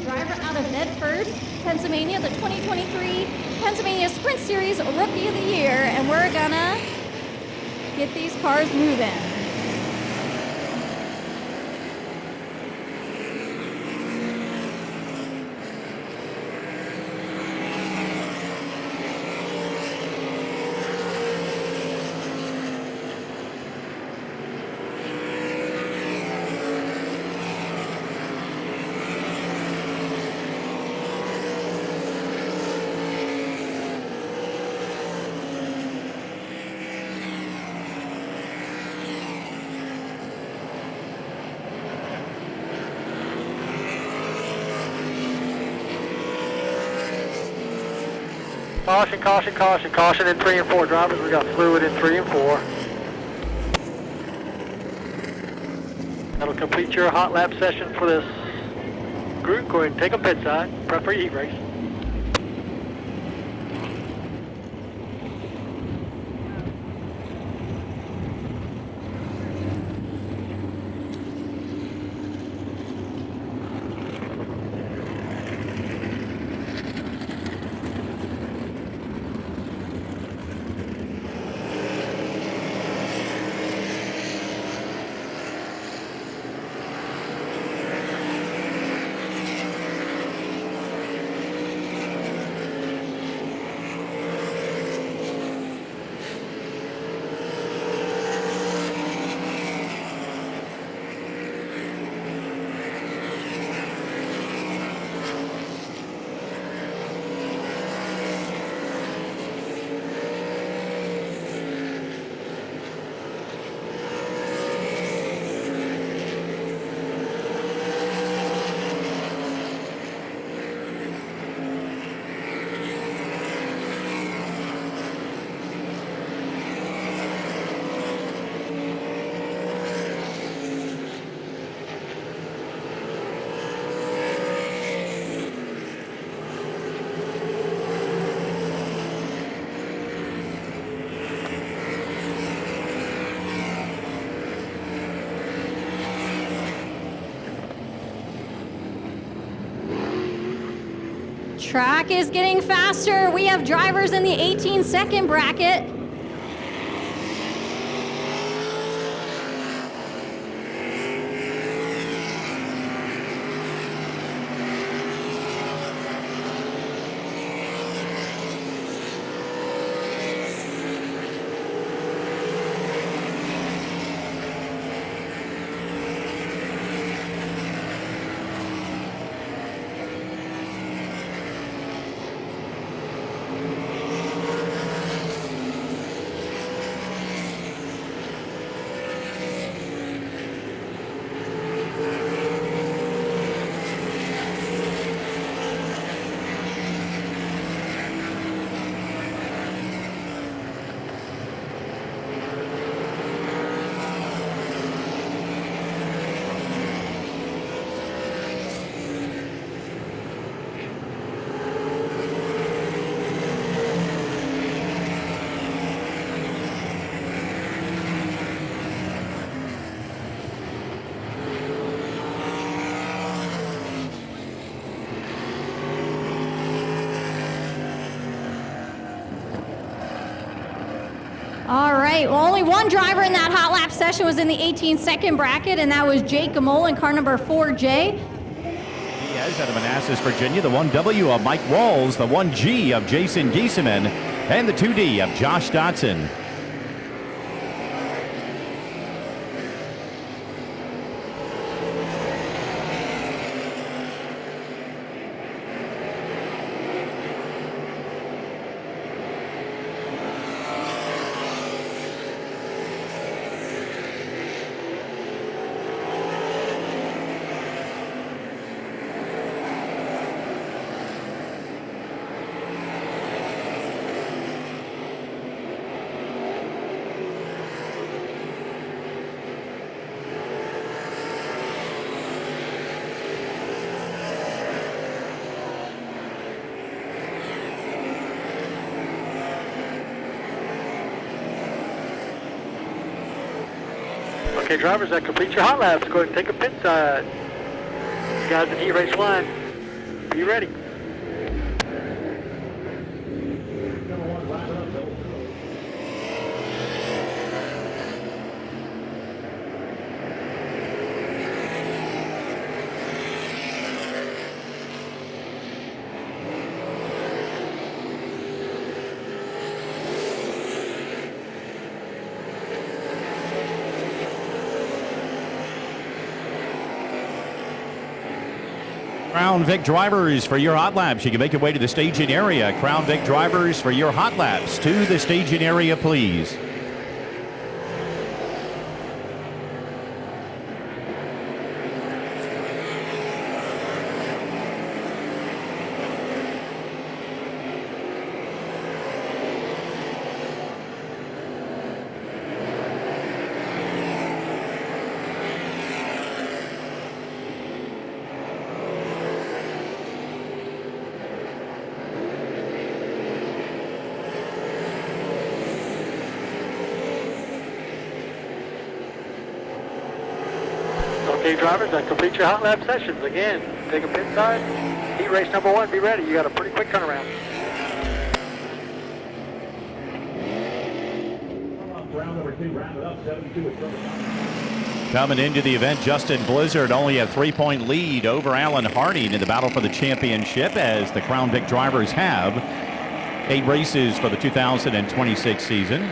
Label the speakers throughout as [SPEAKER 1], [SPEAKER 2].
[SPEAKER 1] driver out of Bedford, Pennsylvania, the 2023 Pennsylvania Sprint Series Rookie of the Year, and we're gonna get these cars moving.
[SPEAKER 2] Caution, caution, caution, caution in 3 and 4 drivers. We got fluid in 3 and 4. That'll complete your hot lap session for this group. Go ahead and take a pit side. Prep for your heat race.
[SPEAKER 1] Track is getting faster. We have drivers in the 18-second bracket. All right, well, only one driver in that hot lap session was in the 18-second bracket, and that was Jake Gamol in car number 4J.
[SPEAKER 3] Diaz out of Manassas, Virginia, the 1W of Mike Walls, the 1G of Jason Giesemann, and the 2D of Josh Dotson.
[SPEAKER 2] Okay, Okay, drivers, that completes your hot laps. Go ahead and take a pit side. You guys in heat race line. be ready.
[SPEAKER 3] Crown Vic drivers for your hot laps. You can make your way to the staging area. Crown Vic drivers for your hot laps to the staging area, please.
[SPEAKER 2] Okay, drivers, that completes your hot lap sessions. Again, take a pit side. Heat race number 1, be ready. You got a pretty quick turnaround.
[SPEAKER 4] Round number 2, round it up, 72 at
[SPEAKER 3] Coming into the event, Justin Blizzard only a 3-point lead over Alan Harding in the battle for the championship, as the Crown Vic drivers have 8 races for the 2026 season.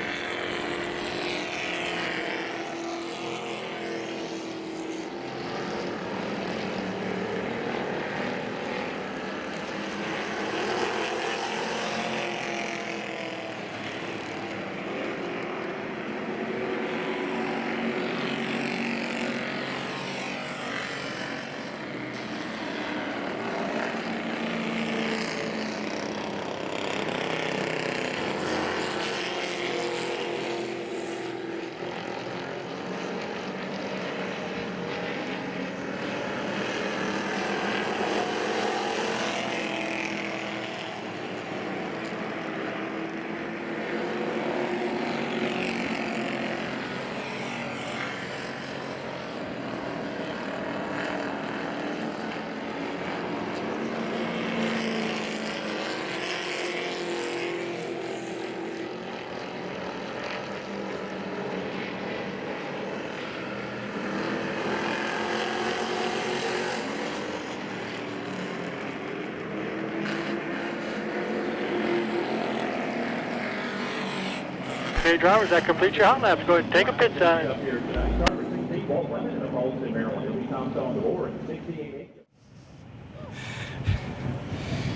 [SPEAKER 2] Okay, drivers, that completes your hot laps. Go ahead and take a pit side.
[SPEAKER 4] Up here tonight. Starter 16, Walt Lemon of Alton, Maryland. He'll be Tom on the board. 68.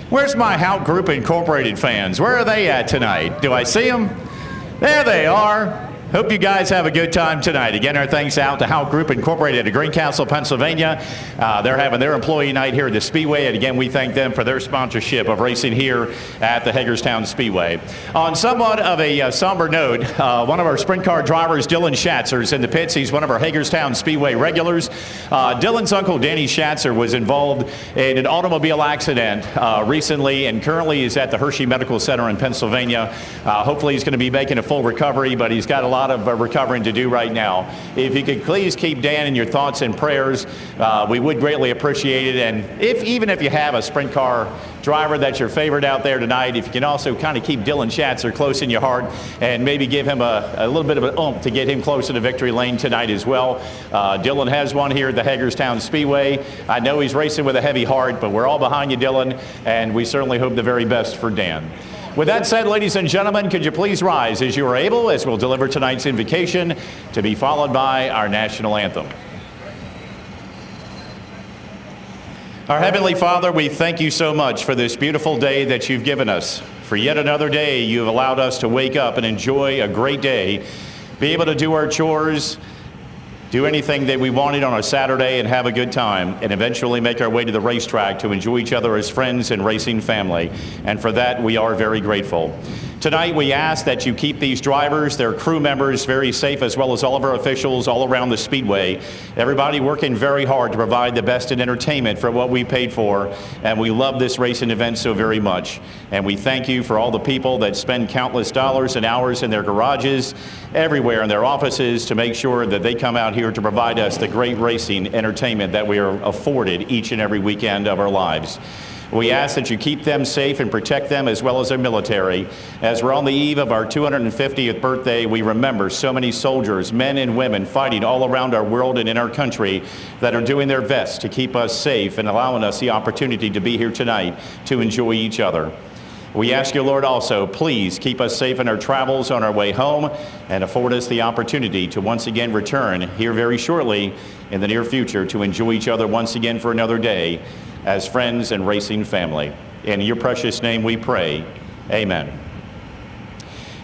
[SPEAKER 3] Where's my Hout Group Incorporated fans? Where are they at tonight? Do I see them? There they are. Hope you guys have a good time tonight. Again, our thanks out to Hout Group Incorporated of Greencastle, Pennsylvania. They're having their employee night here at the Speedway, and again, we thank them for their sponsorship of racing here at the Hagerstown Speedway. On somewhat of a somber note, one of our sprint car drivers, Dylan Schatzer, is in the pits. He's one of our Hagerstown Speedway regulars. Dylan's uncle, Danny Schatzer, was involved in an automobile accident recently and currently is at the Hershey Medical Center in Pennsylvania. Hopefully he's going to be making a full recovery, but he's got a lot of recovering to do right now. If you could please keep Dan in your thoughts and prayers, we would greatly appreciate it. And even if you have a sprint car driver that's your favorite out there tonight, if you can also kind of keep Dylan Schatzer close in your heart and maybe give him a little bit of an oomph to get him close to the victory lane tonight as well. Dylan has one here at the Hagerstown Speedway. I know he's racing with a heavy heart, but we're all behind you, Dylan, and we certainly hope the very best for Dan. With that said, ladies and gentlemen, could you please rise as you are able, as we'll deliver tonight's invocation, to be followed by our national anthem. Our Heavenly Father, we thank you so much for this beautiful day that you've given us. For yet another day, you've allowed us to wake up and enjoy a great day, be able to do our chores, do anything that we wanted on a Saturday and have a good time, and eventually make our way to the racetrack to enjoy each other as friends and racing family. And for that, we are very grateful. Tonight, we ask that you keep these drivers, their crew members, very safe, as well as all of our officials all around the Speedway. Everybody working very hard to provide the best in entertainment for what we paid for, and we love this racing event so very much. And we thank you for all the people that spend countless dollars and hours in their garages, everywhere in their offices, to make sure that they come out here to provide us the great racing entertainment that we are afforded each and every weekend of our lives. We ask that you keep them safe and protect them as well as our military. As we're on the eve of our 250th birthday, we remember so many soldiers, men and women, fighting all around our world and in our country that are doing their best to keep us safe and allowing us the opportunity to be here tonight to enjoy each other. We ask you, Lord, also, please keep us safe in our travels on our way home and afford us the opportunity to once again return here very shortly in the near future to enjoy each other once again for another day as friends and racing family. In your precious name we pray. Amen.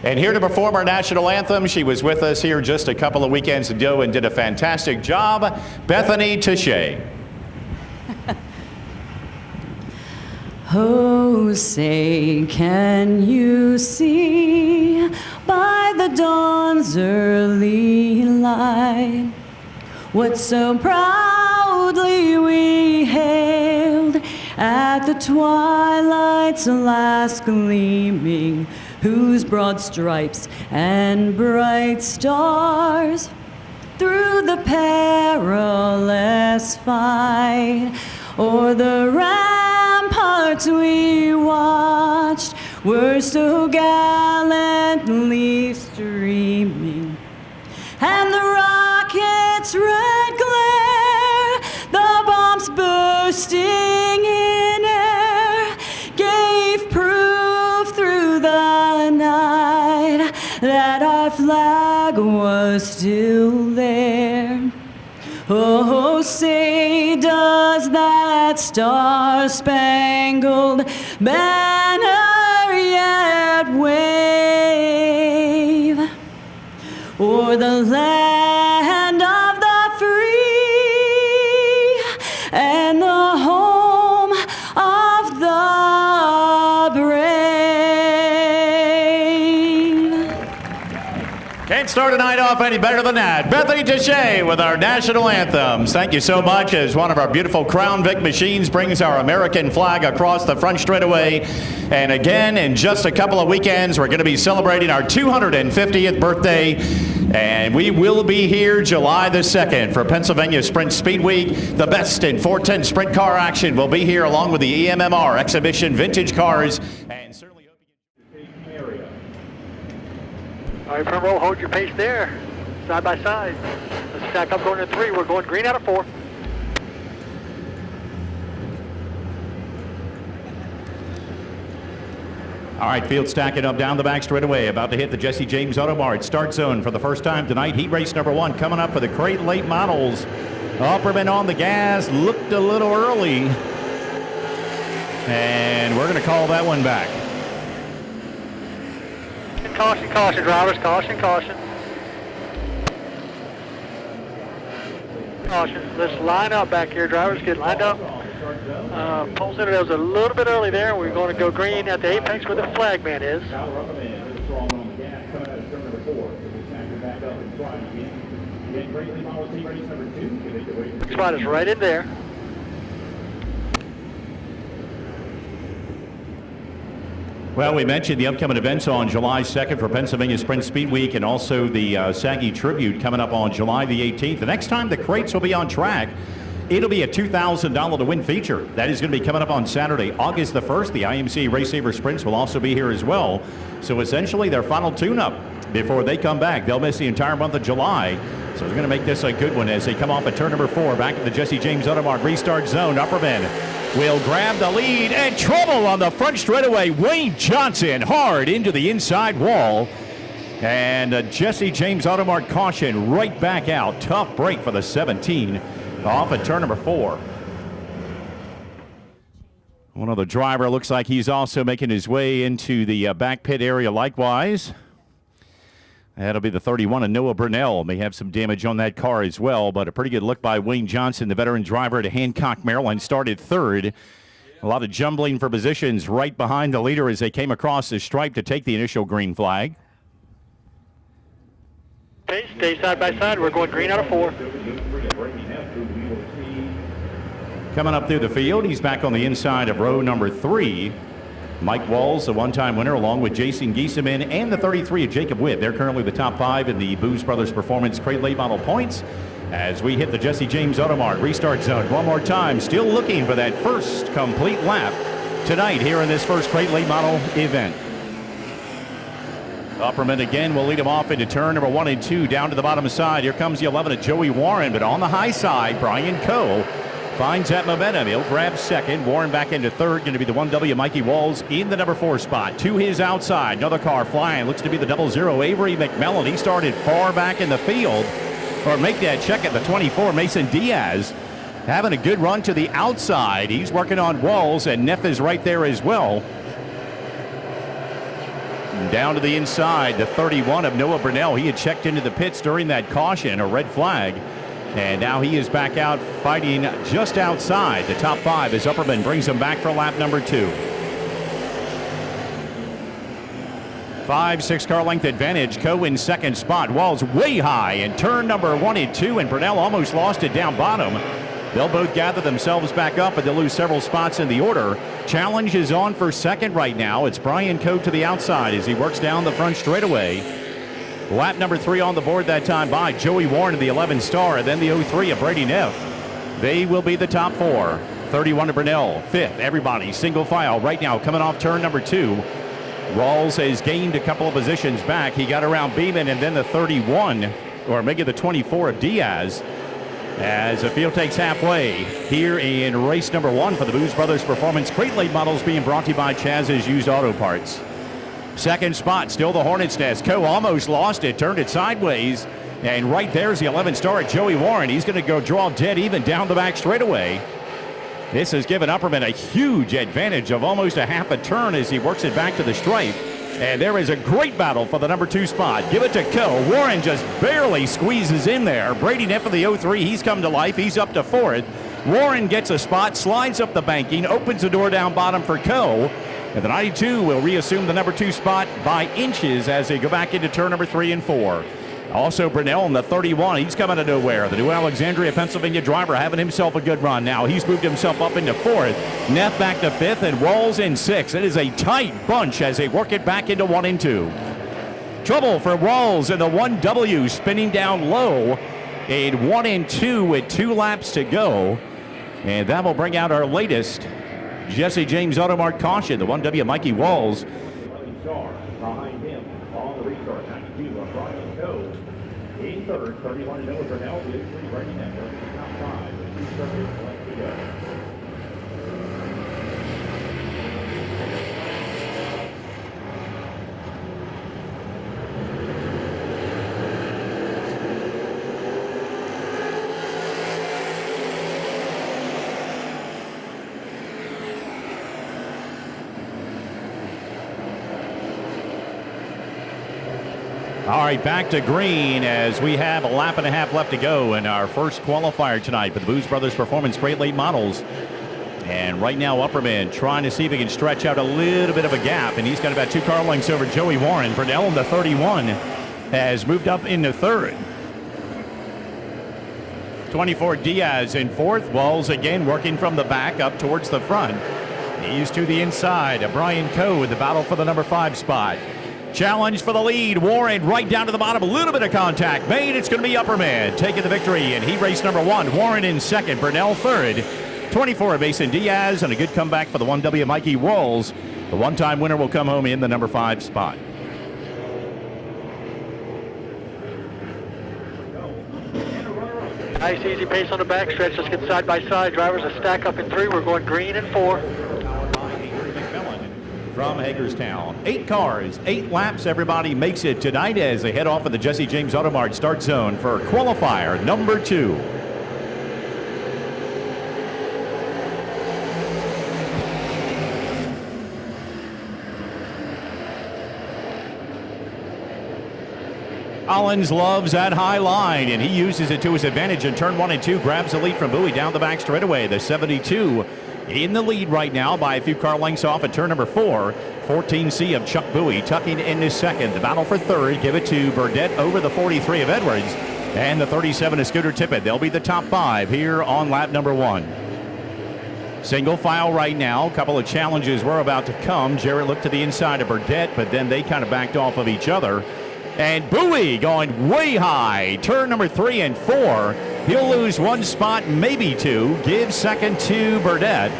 [SPEAKER 3] And here to perform our national anthem, she was with us here just a couple of weekends ago and did a fantastic job, Bethany Touche.
[SPEAKER 5] Oh, say, can you see by the dawn's early light what so proudly we hailed at the twilight's last gleaming, whose broad stripes and bright stars through the perilous fight o'er the ramparts we watched were so gallantly streaming, and the rocket's red glare, the bombs bursting in air, gave proof through the night that our flag was still there. Oh, say, does that star-spangled banner yet wave o'er the land of the free and the home of the brave?
[SPEAKER 3] Can't start a night off any better than that. Bethany Touche with our national anthems. Thank you so much as one of our beautiful Crown Vic machines brings our American flag across the front straightaway. And again, in just a couple of weekends, we're going to be celebrating our 250th birthday. And we will be here July the 2nd for Pennsylvania Sprint Speed Week. The best in 410 sprint car action will be here along with the EMMR exhibition vintage cars. And certainly hope you
[SPEAKER 4] area.
[SPEAKER 2] All right, front row, hold your pace there, side by side. Let's stack up going to 3. We're going green out of 4.
[SPEAKER 3] All right, field stacking up down the back straightaway, about to hit the Jesse James Auto Mart start zone for the first time tonight. Heat race number 1 coming up for the crate late models. Upperman on the gas, looked a little early. And we're going to call that one back.
[SPEAKER 2] Caution, caution, drivers, caution, caution. Caution, let's line up back here, drivers, get lined up. Pole center, that was a little bit early there. We're going to go green at the apex where the flag man is. Spot is right in there.
[SPEAKER 3] Well, we mentioned the upcoming events on July 2nd for Pennsylvania Sprint Speed Week and also the Saggy Tribute coming up on July the 18th. The next time the crates will be on track, it'll be a $2,000 to win feature. That is going to be coming up on Saturday, August the 1st. The IMCA RaceSaver Sprints will also be here as well. So essentially their final tune-up before they come back. They'll miss the entire month of July. So they're going to make this a good one as they come off at turn number 4 back at the Jesse James Auto Mart restart zone. Upperman will grab the lead, and trouble on the front straightaway. Wayne Johnson hard into the inside wall. And Jesse James Auto Mart caution right back out. Tough break for the 17 off at turn number 4. One of the driver looks like he's also making his way into the back pit area likewise. That'll be the 31, and Noah Brunell may have some damage on that car as well, but a pretty good look by Wayne Johnson, the veteran driver at Hancock, Maryland, started 3rd. A lot of jumbling for positions right behind the leader as they came across the stripe to take the initial green flag.
[SPEAKER 2] Okay, stay side by side. We're going green out of 4.
[SPEAKER 3] Coming up through the field, he's back on the inside of row number 3. Mike Walls, the one-time winner, along with Jason Giesemann and the 33 of Jacob Witt. They're currently the top 5 in the Booz Brothers Performance Crate Late Model points as we hit the Jesse James Auto Mart restart zone one more time. Still looking for that first complete lap tonight here in this first crate late model event. Upperman again will lead him off into turn number 1 and 2 down to the bottom side. Here comes the 11 of Joey Warren, but on the high side, Brian Coe finds that momentum. He'll grab second. Warren back into third. Going to be the 1W Mikey Walls in the number 4 spot. To his outside, another car flying. Looks to be the 00 Avery McMillan. He started far back in the field. Or make that check at the 24, Mason Diaz. Having a good run to the outside. He's working on Walls, and Neff is right there as well. Down to the inside, the 31 of Noah Brunell. He had checked into the pits during that caution, a red flag. And now he is back out fighting just outside the top 5 as Upperman brings him back for lap number 2. 5-6 car length advantage. Coe in second spot. Walls way high in turn number 1 and 2, and Brunell almost lost it down bottom. They'll both gather themselves back up, but they'll lose several spots in the order. Challenge is on for second right now. It's Brian Coe to the outside as he works down the front straightaway. Lap number 3 on the board that time by Joey Warren of the 11 star, and then the 03 of Brady Neff. They will be the top 4. 31 to Brunell, 5th. Everybody single file right now coming off turn number 2. Rawls has gained a couple of positions back. He got around Beeman and then the 31, or maybe the 24 of Diaz. As the field takes halfway here in race number 1 for the Booz Brothers Performance Crate Late Models, being brought to you by Chaz's Used Auto Parts. Second spot, still the Hornets' Nest. Coe almost lost it, turned it sideways, and right there's the 11 star Joey Warren. He's going to go draw dead even down the back straightaway. This has given Upperman a huge advantage of almost a half a turn as he works it back to the stripe. And there is a great battle for the number 2 spot. Give it to Coe. Warren just barely squeezes in there. Brady Neff of the 03, he's come to life. He's up to 4th. Warren gets a spot, slides up the banking, opens the door down bottom for Coe. And the 92 will reassume the number 2 spot by inches as they go back into turn number 3 and 4. Also, Brunell in the 31, he's coming out of nowhere. The new Alexandria, Pennsylvania driver having himself a good run now. He's moved himself up into 4th. Neff back to 5th, and Walls in 6th. It is a tight bunch as they work it back into 1 and 2. Trouble for Walls in the 1W, spinning down low in 1 and 2 with 2 laps to go. And that will bring out our latest Jesse James Automart caution, the 1W Mikey Walls.
[SPEAKER 4] Behind him on the restart, 92 of Brian Coe. In third, 31 Noah Brunell, the 03 Brady Neff, top 5 with 2 seconds left to go.
[SPEAKER 3] All right, back to green as we have a lap and a half left to go in our first qualifier tonight for the Booz Brothers Performance Crate Late Models. And right now, Upperman trying to see if he can stretch out a little bit of a gap, and he's got about 2 car lengths over Joey Warren. Brunell in the 31 has moved up into 3rd. 24 Diaz in 4th. Walls again working from the back up towards the front. He's to the inside. Brian Coe in the battle for the number 5 spot. Challenge for the lead. Warren right down to the bottom. A little bit of contact made. It's going to be Upperman taking the victory in heat race number 1. Warren in 2nd. Brunell 3rd. 24 Mason Diaz, and a good comeback for the 1W Mikey Walls. The one-time winner will come home in the number 5 spot.
[SPEAKER 2] Nice easy pace on the backstretch. Let's get side by side. Drivers a stack up in 3. We're going green in 4.
[SPEAKER 3] From Hagerstown. 8 cars, 8 laps. Everybody makes it tonight as they head off in the Jesse James Automart start zone for qualifier number 2. Collins loves that high line, and he uses it to his advantage in turn 1 and 2. Grabs the lead from Bowie down the back straightaway. The 72 in the lead right now by a few car lengths off at turn number 4. 14C of Chuck Bowie tucking into 2nd. The battle for 3rd. Give it to Burdett over the 43 of Edwards. And the 37 of Scooter Tippett. They'll be the top 5 here on lap number 1. Single file right now. A couple of challenges were about to come. Jarrett looked to the inside of Burdett, but then they kind of backed off of each other. And Bowie going way high. Turn number 3 and 4. He'll lose 1 spot, maybe 2. Give 2nd to Burdett.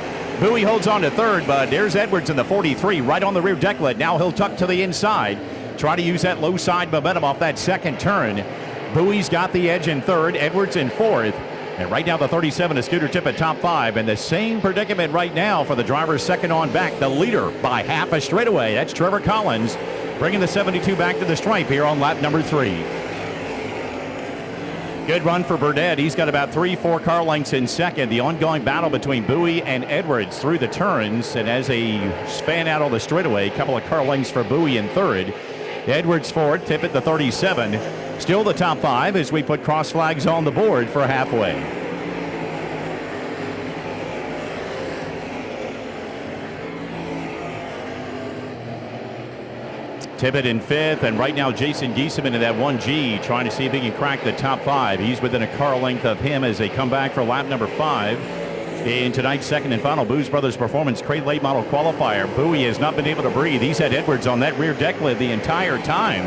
[SPEAKER 3] Bowie holds on to third, but there's Edwards in the 43 right on the rear deck lid. Now he'll tuck to the inside. Try to use that low side momentum off that second turn. Bowie's got the edge in third, Edwards in fourth. And right now the 37 is Scooter Tippett top five. And the same predicament right now for the driver's second on back. The leader by half a straightaway. That's Trevor Collins bringing the 72 back to the stripe here on lap number 3. Good run for Burdett. He's got about 3-4 car lengths in second. The ongoing battle between Bowie and Edwards through the turns. And as they span out on the straightaway, a couple of car lengths for Bowie in third. Edwards fourth, Tippett the 37. Still the top five as we put cross flags on the board for halfway. Tippett in fifth, and right now Jason Giesemann in that 1G trying to see if he can crack the top five. He's within a car length of him as they come back for lap number 5 in tonight's second and final Booz Brothers Performance Crate Late Model Qualifier. Bowie has not been able to breathe. He's had Edwards on that rear deck lid the entire time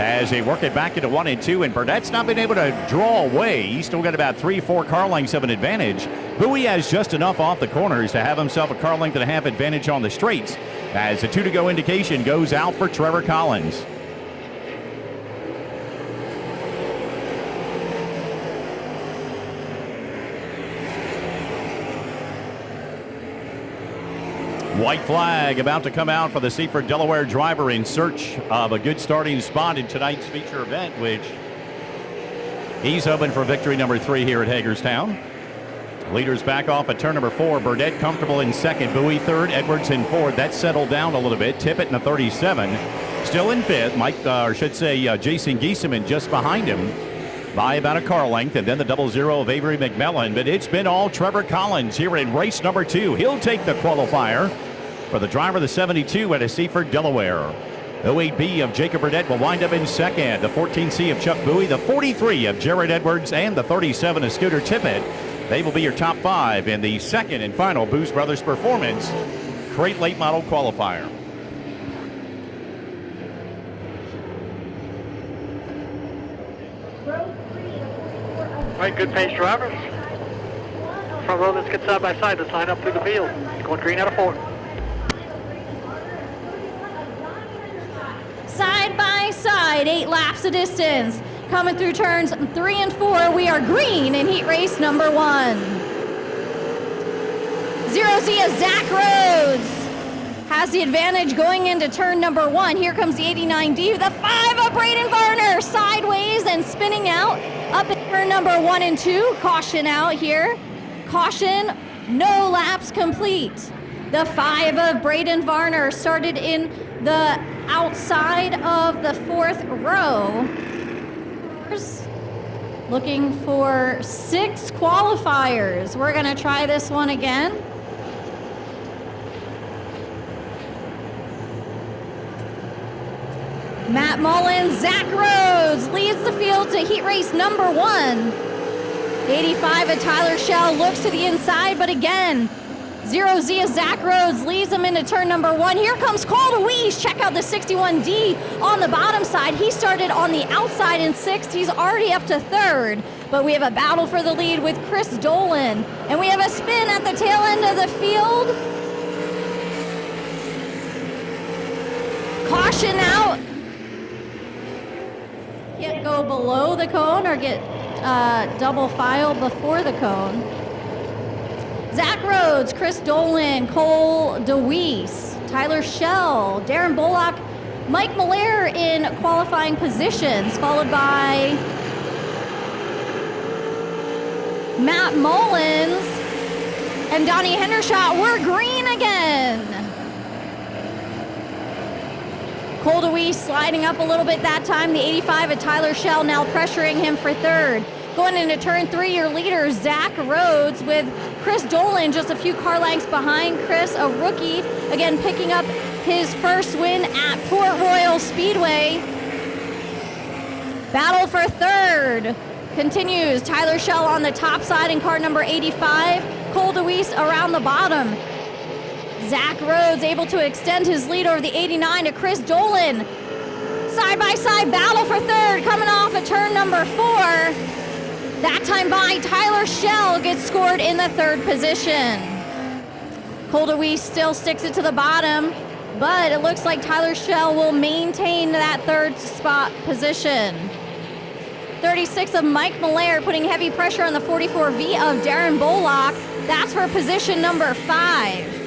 [SPEAKER 3] as they work it back into 1 and 2, and Burdett's not been able to draw away. He's still got about 3-4 car lengths of an advantage. Bowie has just enough off the corners to have himself a car length and a half advantage on the straights as the 2 to go indication goes out for Trevor Collins. White flag about to come out for the Seaford, Delaware driver in search of a good starting spot in tonight's feature event, which he's hoping for victory number 3 here at Hagerstown. Leaders back off at turn number 4. Burdett comfortable in second. Bowie third. Edwards in fourth. That settled down a little bit. Tippett in the 37. Still in fifth. Jason Giesemann just behind him by about a car length. And then the 00 of Avery McMillan. But it's been all Trevor Collins here in race number 2. He'll take the qualifier for the driver of the 72 out of Seaford, Delaware. 08B of Jacob Burdett will wind up in second. The 14C of Chuck Bowie. The 43 of Jared Edwards. And the 37 of Scooter Tippett. They will be your top 5 in the second and final Booz Brothers Performance Crate Late Model Qualifier.
[SPEAKER 2] All right, good pace drivers. Front row, let's get side by side. Let's line up through the field. Going green out of 4.
[SPEAKER 1] Side by side, 8 laps of distance. Coming through turns 3 and 4, we are green in heat race number 1. 0Z of Zach Rhodes has the advantage going into turn number 1. Here comes the 89D, the 5 of Braden Varner, sideways and spinning out up in turn number 1 and 2. Caution out here. Caution, no laps complete. The 5 of Braden Varner started in the outside of the 4th row. Looking for 6 qualifiers. We're going to try this one again. Matt Mullins, Zach Rhodes leads the field to heat race number 1. 85 of Tyler Schell looks to the inside, but again, 0Z of Zach Rhodes leads him into turn number 1. Here comes Cole DeWeese. Check out the 61D on the bottom side. He started on the outside in 6th. He's already up to 3rd. But we have a battle for the lead with Chris Dolan. And we have a spin at the tail end of the field. Caution out. Can't go below the cone or get double file before the cone. Zach Rhodes, Chris Dolan, Cole DeWeese, Tyler Schell, Darren Bullock, Mike Miller in qualifying positions, followed by Matt Mullins and Donnie Hendershot. We're green again. Cole DeWeese sliding up a little bit that time. The 85 of Tyler Schell now pressuring him for 3rd. Going into turn 3, your leader, Zach Rhodes, with Chris Dolan just a few car lengths behind Chris, a rookie, again picking up his first win at Port Royal Speedway. Battle for 3rd continues. Tyler Schell on the top side in car number 85. Cole DeWeese around the bottom. Zach Rhodes able to extend his lead over the 89 to Chris Dolan. Side-by-side battle for 3rd coming off at turn number 4. That time by Tyler Schell gets scored in the 3rd position. Coldaway still sticks it to the bottom, but it looks like Tyler Schell will maintain that third spot position. 36 of Mike Malaire putting heavy pressure on the 44V of Darren Bollock. That's for position number 5.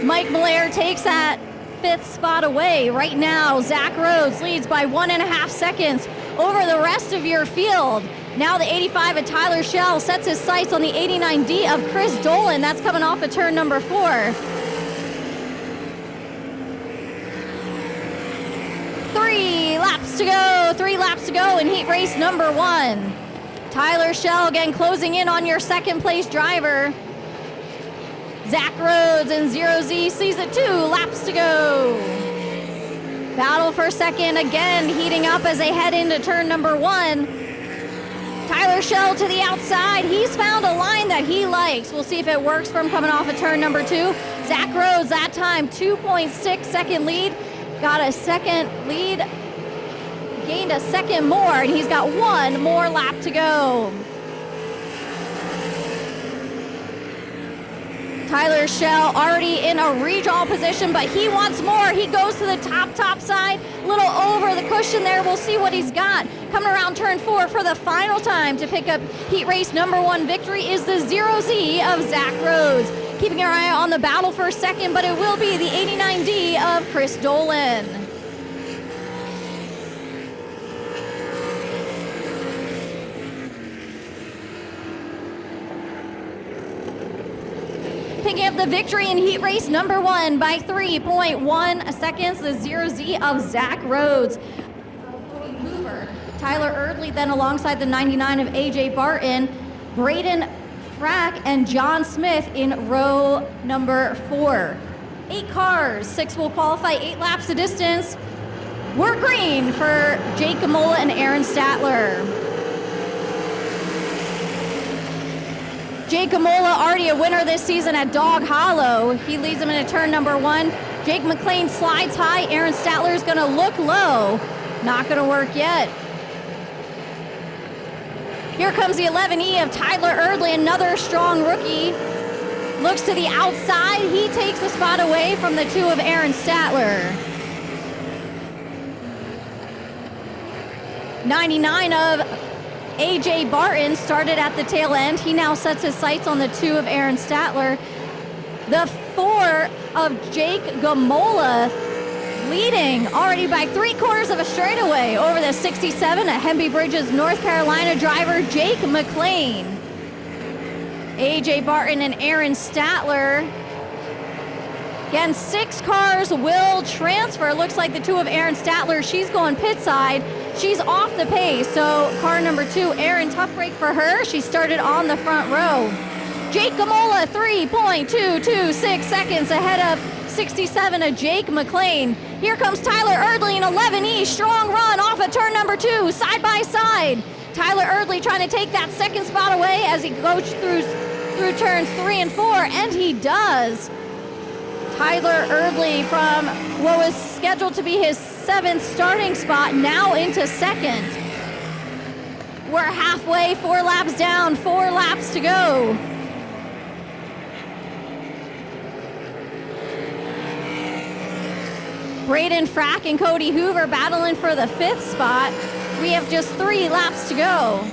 [SPEAKER 1] Mike Malaire takes that 5th spot away. Right now, Zach Rhodes leads by 1.5 seconds over the rest of your field. Now the 85 of Tyler Schell sets his sights on the 89D of Chris Dolan. That's coming off of turn number 4. 3 laps to go. 3 laps to go in heat race number 1. Tyler Schell again closing in on your second place driver. Zach Rhodes and 0Z sees it 2 laps to go. Battle for second again heating up as they head into turn number 1. Tyler Schell to the outside. He's found a line that he likes. We'll see if it works for him coming off of turn number 2. Zach Rhodes that time 2.6 second lead. Got a second lead. Gained a second more, and he's got 1 more lap to go. Tyler Schell already in a redraw position, but he wants more. He goes to the top side, a little over the cushion there. We'll see what he's got. Coming around turn 4 for the final time to pick up heat race number 1 victory is the 0Z of Zach Rhodes. Keeping our eye on the battle for second, but it will be the 89D of Chris Dolan. Picking up the victory in heat race number 1 by 3.1 seconds, the 0Z of Zach Rhodes. Hoover, Tyler Erdley then alongside the 99 of AJ Barton, Braden Frack and John Smith in row number 4. 8 cars, 6 will qualify, 8 laps the distance. We're green for Jake Gamola and Aaron Statler. Jake Gamola already a winner this season at Dog Hollow. He leads him into turn number 1. Jake McLean slides high. Aaron Statler is going to look low. Not going to work yet. Here comes the 11E of Tyler Erdley, another strong rookie. Looks to the outside. He takes the spot away from the 2 of Aaron Statler. 99 of AJ Barton started at the tail end. He now sets his sights on the 2 of Aaron Statler. The 4 of Jake Gamola leading already by 3/4 of a straightaway over the 67 at Hemby Bridges, North Carolina driver Jake McLean. AJ Barton and Aaron Statler. Again, 6 cars will transfer. Looks like the 2 of Aaron Statler, she's going pit side. She's off the pace, so car number 2, Aaron, tough break for her. She started on the front row. Jake Gamola, 3.226 seconds ahead of 67 of Jake McLean. Here comes Tyler Erdley in 11E, strong run off of turn number 2, side by side. Tyler Erdley trying to take that second spot away as he goes through turns 3 and 4, and he does. Tyler Erdley from what was scheduled to be his 7th starting spot now into 2nd. We're halfway, 4 laps down, 4 laps to go. Braden Frack and Cody Hoover battling for the 5th spot. We have just 3 laps to go.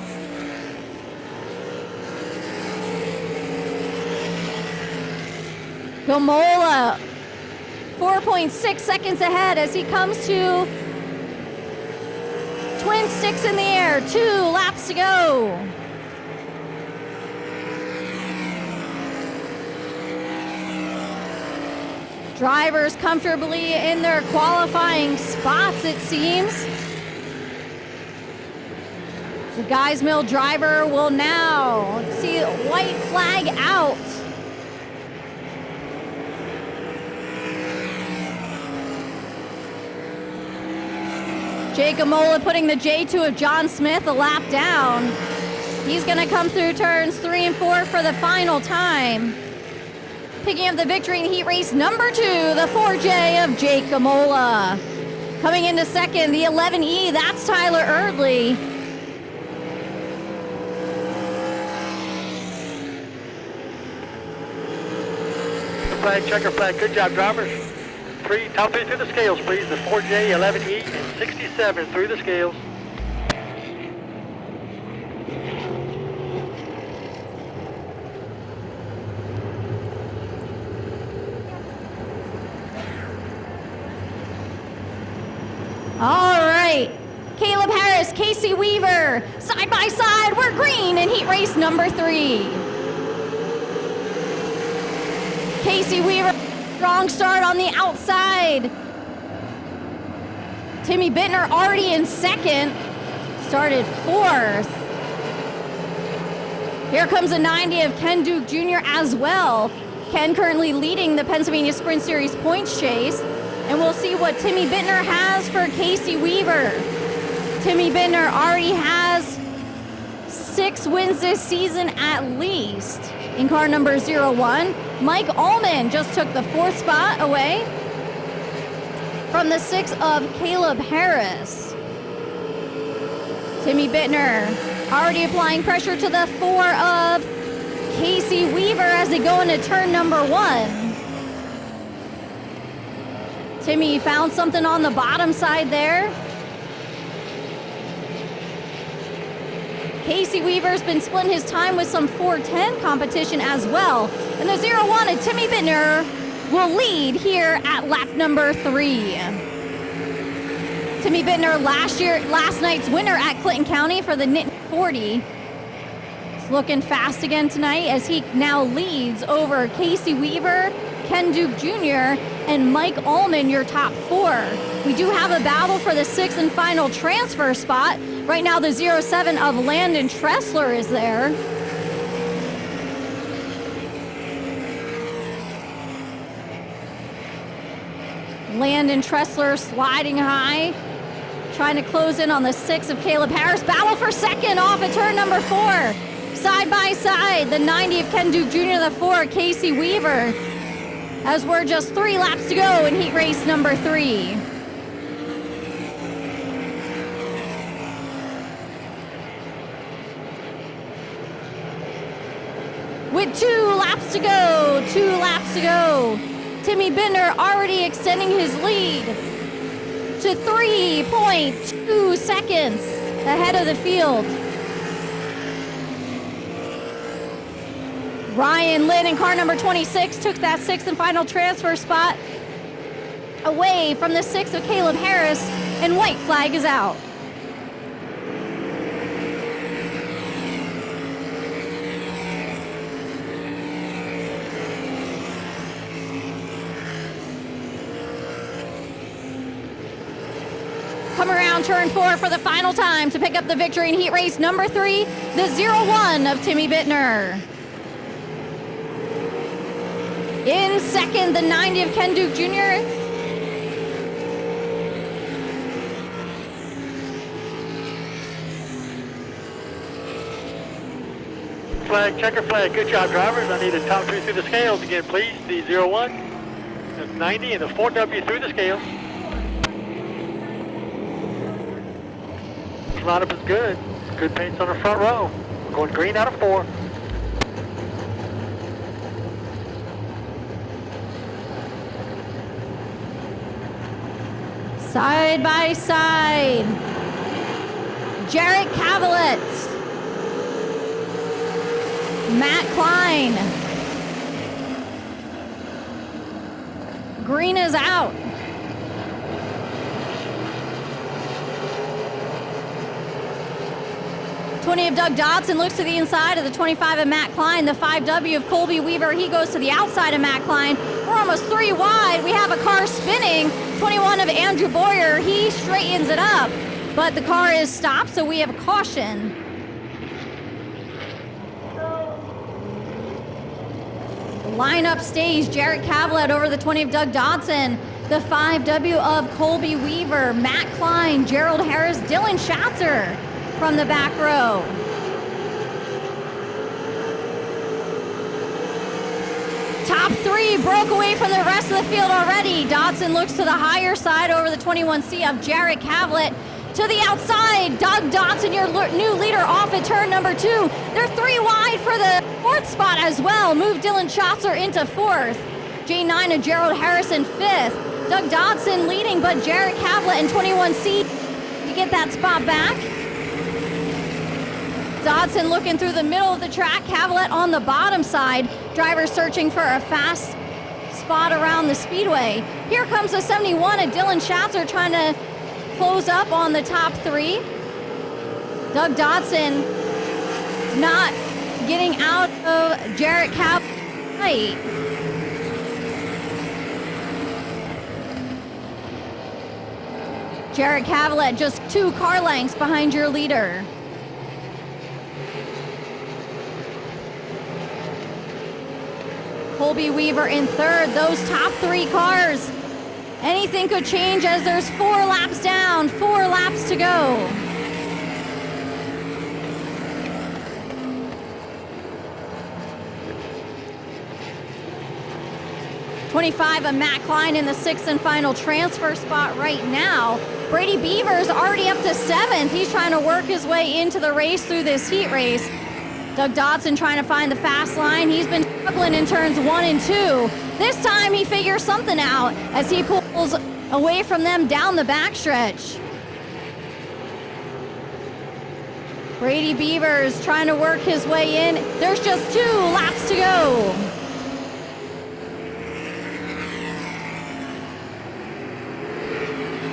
[SPEAKER 1] Gamola, 4.6 seconds ahead as he comes to twin sticks in the air. 2 laps to go. Drivers comfortably in their qualifying spots, it seems. The Guys Mill driver will now see white flag out. Jake Gamola putting the J2 of John Smith a lap down. He's going to come through turns 3 and 4 for the final time. Picking up the victory in heat race number 2, the 4J of Jake Gamola. Coming into second, the 11E, that's Tyler Erdley.
[SPEAKER 2] flag, checker flag. Good job, drivers. Top three through the scales, please. The 4J, 11E, and 67 through the scales.
[SPEAKER 1] All right. Caleb Harris, Casey Weaver, side by side, we're green in heat race number 3. Casey Weaver, strong start on the outside. Timmy Bittner already in second, started 4th. Here comes a 90 of Ken Duke Jr. as well. Ken currently leading the Pennsylvania Sprint Series points chase. And we'll see what Timmy Bittner has for Casey Weaver. Timmy Bittner already has 6 wins this season at least in car number 01. Mike Allman just took the 4th spot away from the 6 of Caleb Harris. Timmy Bittner already applying pressure to the 4 of Casey Weaver as they go into turn number 1. Timmy found something on the bottom side there. Casey Weaver's been splitting his time with some 410 competition as well. And the 01 and Timmy Bittner will lead here at lap number 3. Timmy Bittner last night's winner at Clinton County for the Nittany 40. He's looking fast again tonight as he now leads over Casey Weaver, Ken Duke Jr., and Mike Allman, your top 4. We do have a battle for the 6th and final transfer spot. Right now, the 07 of Landon Tressler is there. Landon Tressler sliding high, trying to close in on the 6 of Caleb Harris. Battle for second off at turn number 4. Side by side, the 90 of Ken Duke Jr., the 4 Casey Weaver. As we're just 3 laps to go in heat race number 3. With 2 laps to go, Timmy Bittner already extending his lead to 3.2 seconds ahead of the field. Ryan Lynn in car number 26 took that 6th and final transfer spot away from the 6 of Caleb Harris, and white flag is out. Come around turn 4 for the final time to pick up the victory in heat race number 3, the 01 of Timmy Bittner. In second, the 90 of Ken Duke Jr.
[SPEAKER 2] Flag, checker flag. Good job, drivers. I need the top 3 through the scales again, please. The 01, the 90, and the 4W through the scales. This lineup is good. Good pace on the front row. We're going green out of 4.
[SPEAKER 1] Side by side, Jarrett Cavallett, Matt Klein. Green is out. 20 of Doug Dodson looks to the inside of the 25 of Matt Klein. The 5W of Colby Weaver, he goes to the outside of Matt Klein. We're almost 3 wide. We have a car spinning. 21 of Andrew Boyer, he straightens it up, but the car is stopped, so we have a caution. Lineup stays Jarrett Cavallett over the 20 of Doug Dodson. The 5W of Colby Weaver, Matt Klein, Gerald Harris, Dylan Schatzer from the back row. Top 3 broke away from the rest of the field already. Dodson looks to the higher side over the 21C of Jarrett Cavallett. To the outside, Doug Dodson, your new leader, off at turn number 2. They're 3 wide for the 4th spot as well. Move Dylan Schatzer into 4th. J9 of Gerald Harrison 5th. Doug Dodson leading, but Jared Cavlett in 21C to get that spot back. Dodson looking through the middle of the track, Cavlett on the bottom side. Drivers searching for a fast spot around the speedway. Here comes the 71 of Dylan Schatzer trying to close up on the top three. Doug Dodson not getting out of Jarrett Cavlett's sight. Jarrett Cavlett just 2 car lengths behind your leader. Colby Weaver in third. Those top 3 cars, anything could change as there's 4 laps down, 4 laps to go. '25 of Matt Klein in the 6th and final transfer spot right now. Brady Beaver's already up to 7th. He's trying to work his way into the race through this heat race. Doug Dodson trying to find the fast line. He's been struggling in turns 1 and 2. This time he figures something out as he pulls away from them down the backstretch. Brady Beavers trying to work his way in. There's just 2 laps to go.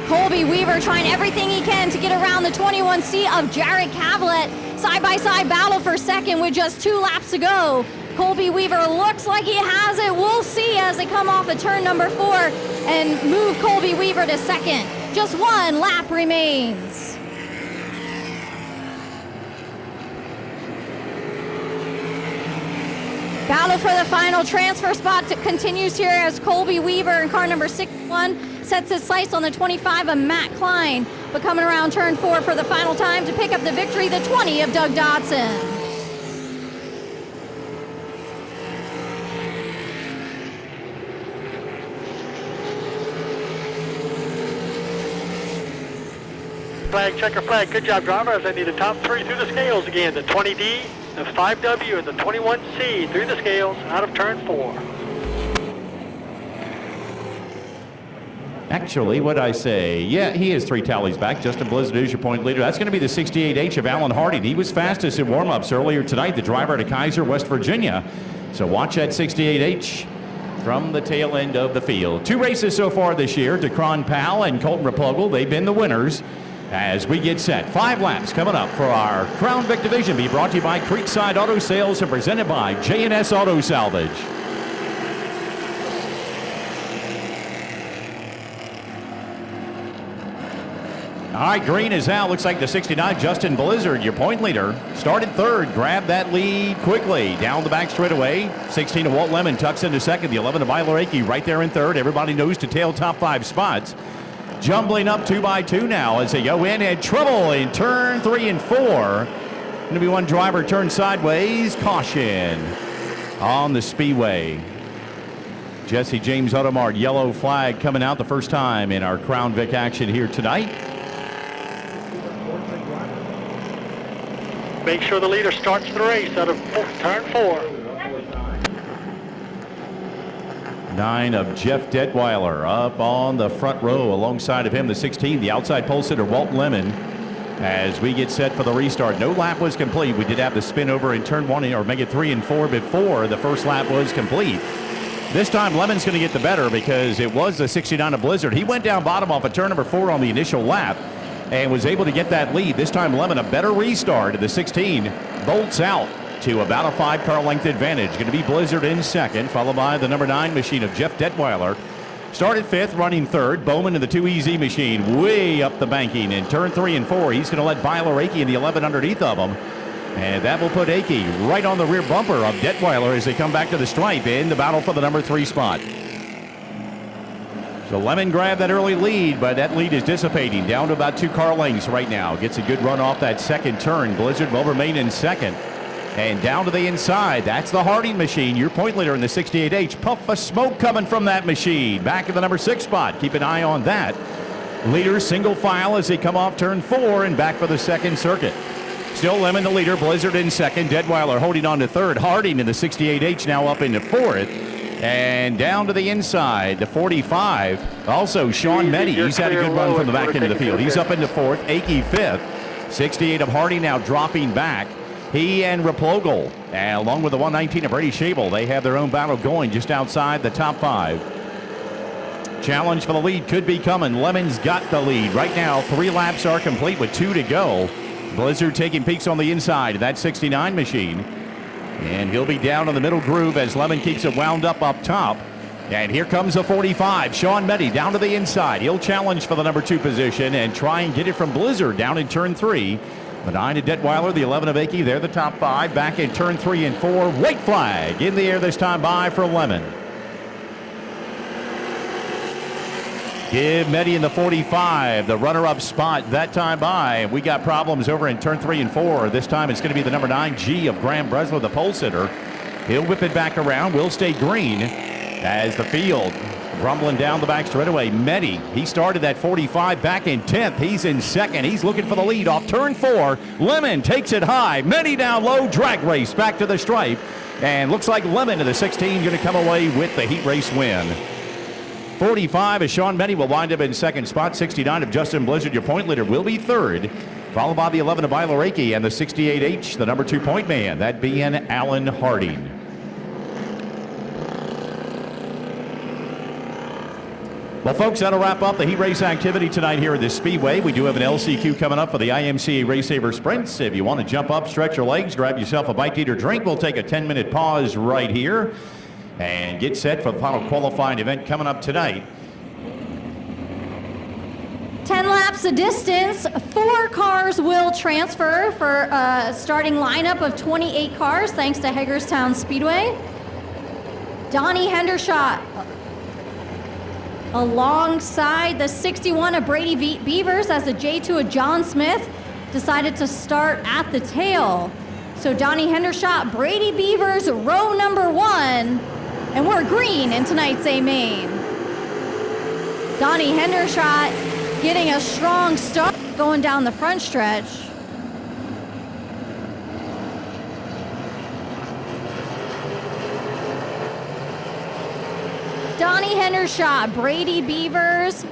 [SPEAKER 1] Colby Weaver trying everything he can to get around the 21C of Jared Cavlett. Side-by-side battle for second with just 2 laps to go. Colby Weaver looks like he has it. We'll see as they come off of turn number 4 and move Colby Weaver to second. Just 1 lap remains. Battle for the final transfer spot continues here as Colby Weaver in car number 61 sets his sights on the 25 of Matt Klein, but coming around turn 4 for the final time to pick up the victory, the 20 of Doug Dodson.
[SPEAKER 2] Flag, checker flag. Good job, drivers. I need the top 3 through the scales again. The 20D, the 5W, and the 21C through the scales out of turn 4.
[SPEAKER 3] Actually, what'd I say? Yeah, he is 3 tallies back. Justin Blizzard is your point leader. That's going to be the 68H of Alan Harding. He was fastest in warm-ups earlier tonight, the driver to Kaiser, West Virginia. So watch that 68H from the tail end of the field. 2 races so far this year. DeCron Powell and Colton Repugel, they've been the winners. As we get set, 5 laps coming up for our Crown Vic Division. Be brought to you by Creekside Auto Sales and presented by J&S Auto Salvage. All right, green is out. Looks like the 69, Justin Blizzard, your point leader, started third, grabbed that lead quickly down the back straightaway. 16 of Walt Lemon tucks into second. The 11 of Byler Akey right there in third. Everybody knows to tail top 5 spots. Jumbling up 2 by 2 now as they go in, and trouble in turn 3 and 4. Going to be one driver turned sideways. Caution on the speedway. Jesse James Automart, yellow flag coming out the first time in our Crown Vic action here tonight.
[SPEAKER 2] Make sure the leader starts the race out of turn 4.
[SPEAKER 3] 9 of Jeff Detweiler up on the front row. Alongside of him, the 16, the outside pole sitter, Walt Lemon. As we get set for the restart. No lap was complete. We did have the spin over in turn 1, or make it 3 and 4 before the first lap was complete. This time, Lemon's going to get the better because it was the 69 of Blizzard. He went down bottom off of turn number 4 on the initial lap and was able to get that lead. This time, Lemon, a better restart. The 16 bolts out to about a 5-car length advantage. Going to be Blizzard in second, followed by the number 9 machine of Jeff Detweiler. Started 5th, running 3rd. Bowman in the 2EZ machine way up the banking. In turn 3 and 4, he's going to let Byler Akey in the 11 underneath of him. And that will put Akey right on the rear bumper of Detweiler as they come back to the stripe in the battle for the number 3 spot. So Lemon grabbed that early lead, but that lead is dissipating down to about 2 car lengths right now. Gets a good run off that second turn. Blizzard will remain in second. And down to the inside, that's the Harding machine, your point leader in the 68H. Puff of smoke coming from that machine. Back in the number 6 spot. Keep an eye on that. Leaders single file as they come off turn 4 and back for the second circuit. Still Lemon the leader, Blizzard in second. Detweiler holding on to third. Harding in the 68H now up into 4th. And down to the inside, the 45. Also, Sean Meddy, he's had a good run from the back end of the field. He's up into fourth, Akey fifth. 68 of Hardy now dropping back. He and Replogle, along with the 119 of Brady Shable, they have their own battle going just outside the top 5. Challenge for the lead could be coming. Lemon's got the lead. Right now, 3 laps are complete with 2 to go. Blizzard taking peeks on the inside of that 69 machine. And he'll be down in the middle groove as Lemon keeps it wound up top. And here comes a 45. Sean Meddy down to the inside. He'll challenge for the number 2 position and try and get it from Blizzard down in turn 3. The 9 of Detweiler, the 11 of Akey, they're the top 5. Back in turn 3 and 4. White flag in the air this time by for Lemon. Give Meddy in the 45, the runner-up spot that time by. We got problems over in turn 3 and 4. This time it's going to be the number 9, G of Graham Bresler, the pole sitter. He'll whip it back around. Will stay green as the field rumbling down the back straightaway. Meddy, he started that 45 back in 10th. He's in second. He's looking for the lead off turn 4. Lemon takes it high. Meddy down low. Drag race back to the stripe. And looks like Lemon to the 16 going to come away with the heat race win. 45 of Sean Meddy will wind up in second spot. 69 of Justin Blizzard, your point leader, will be third. Followed by the 11 of Byler Akey and the 68H, the number 2 point man, that being Alan Harding. Well, folks, that'll wrap up the heat race activity tonight here at the Speedway. We do have an LCQ coming up for the IMCA RaceSaver Sprints. If you want to jump up, stretch your legs, grab yourself a bite to eat or drink, we'll take a 10-minute pause right here and get set for the final qualifying event coming up tonight.
[SPEAKER 1] 10 laps of distance. 4 cars will transfer for a starting lineup of 28 cars, thanks to Hagerstown Speedway. Donnie Hendershot alongside the 61 of Brady Beavers as the J2 of John Smith decided to start at the tail. So Donnie Hendershot, Brady Beavers, row number 1. And we're green in tonight's A main. Donnie Hendershot getting a strong start going down the front stretch. Donnie Hendershot, Brady Beavers.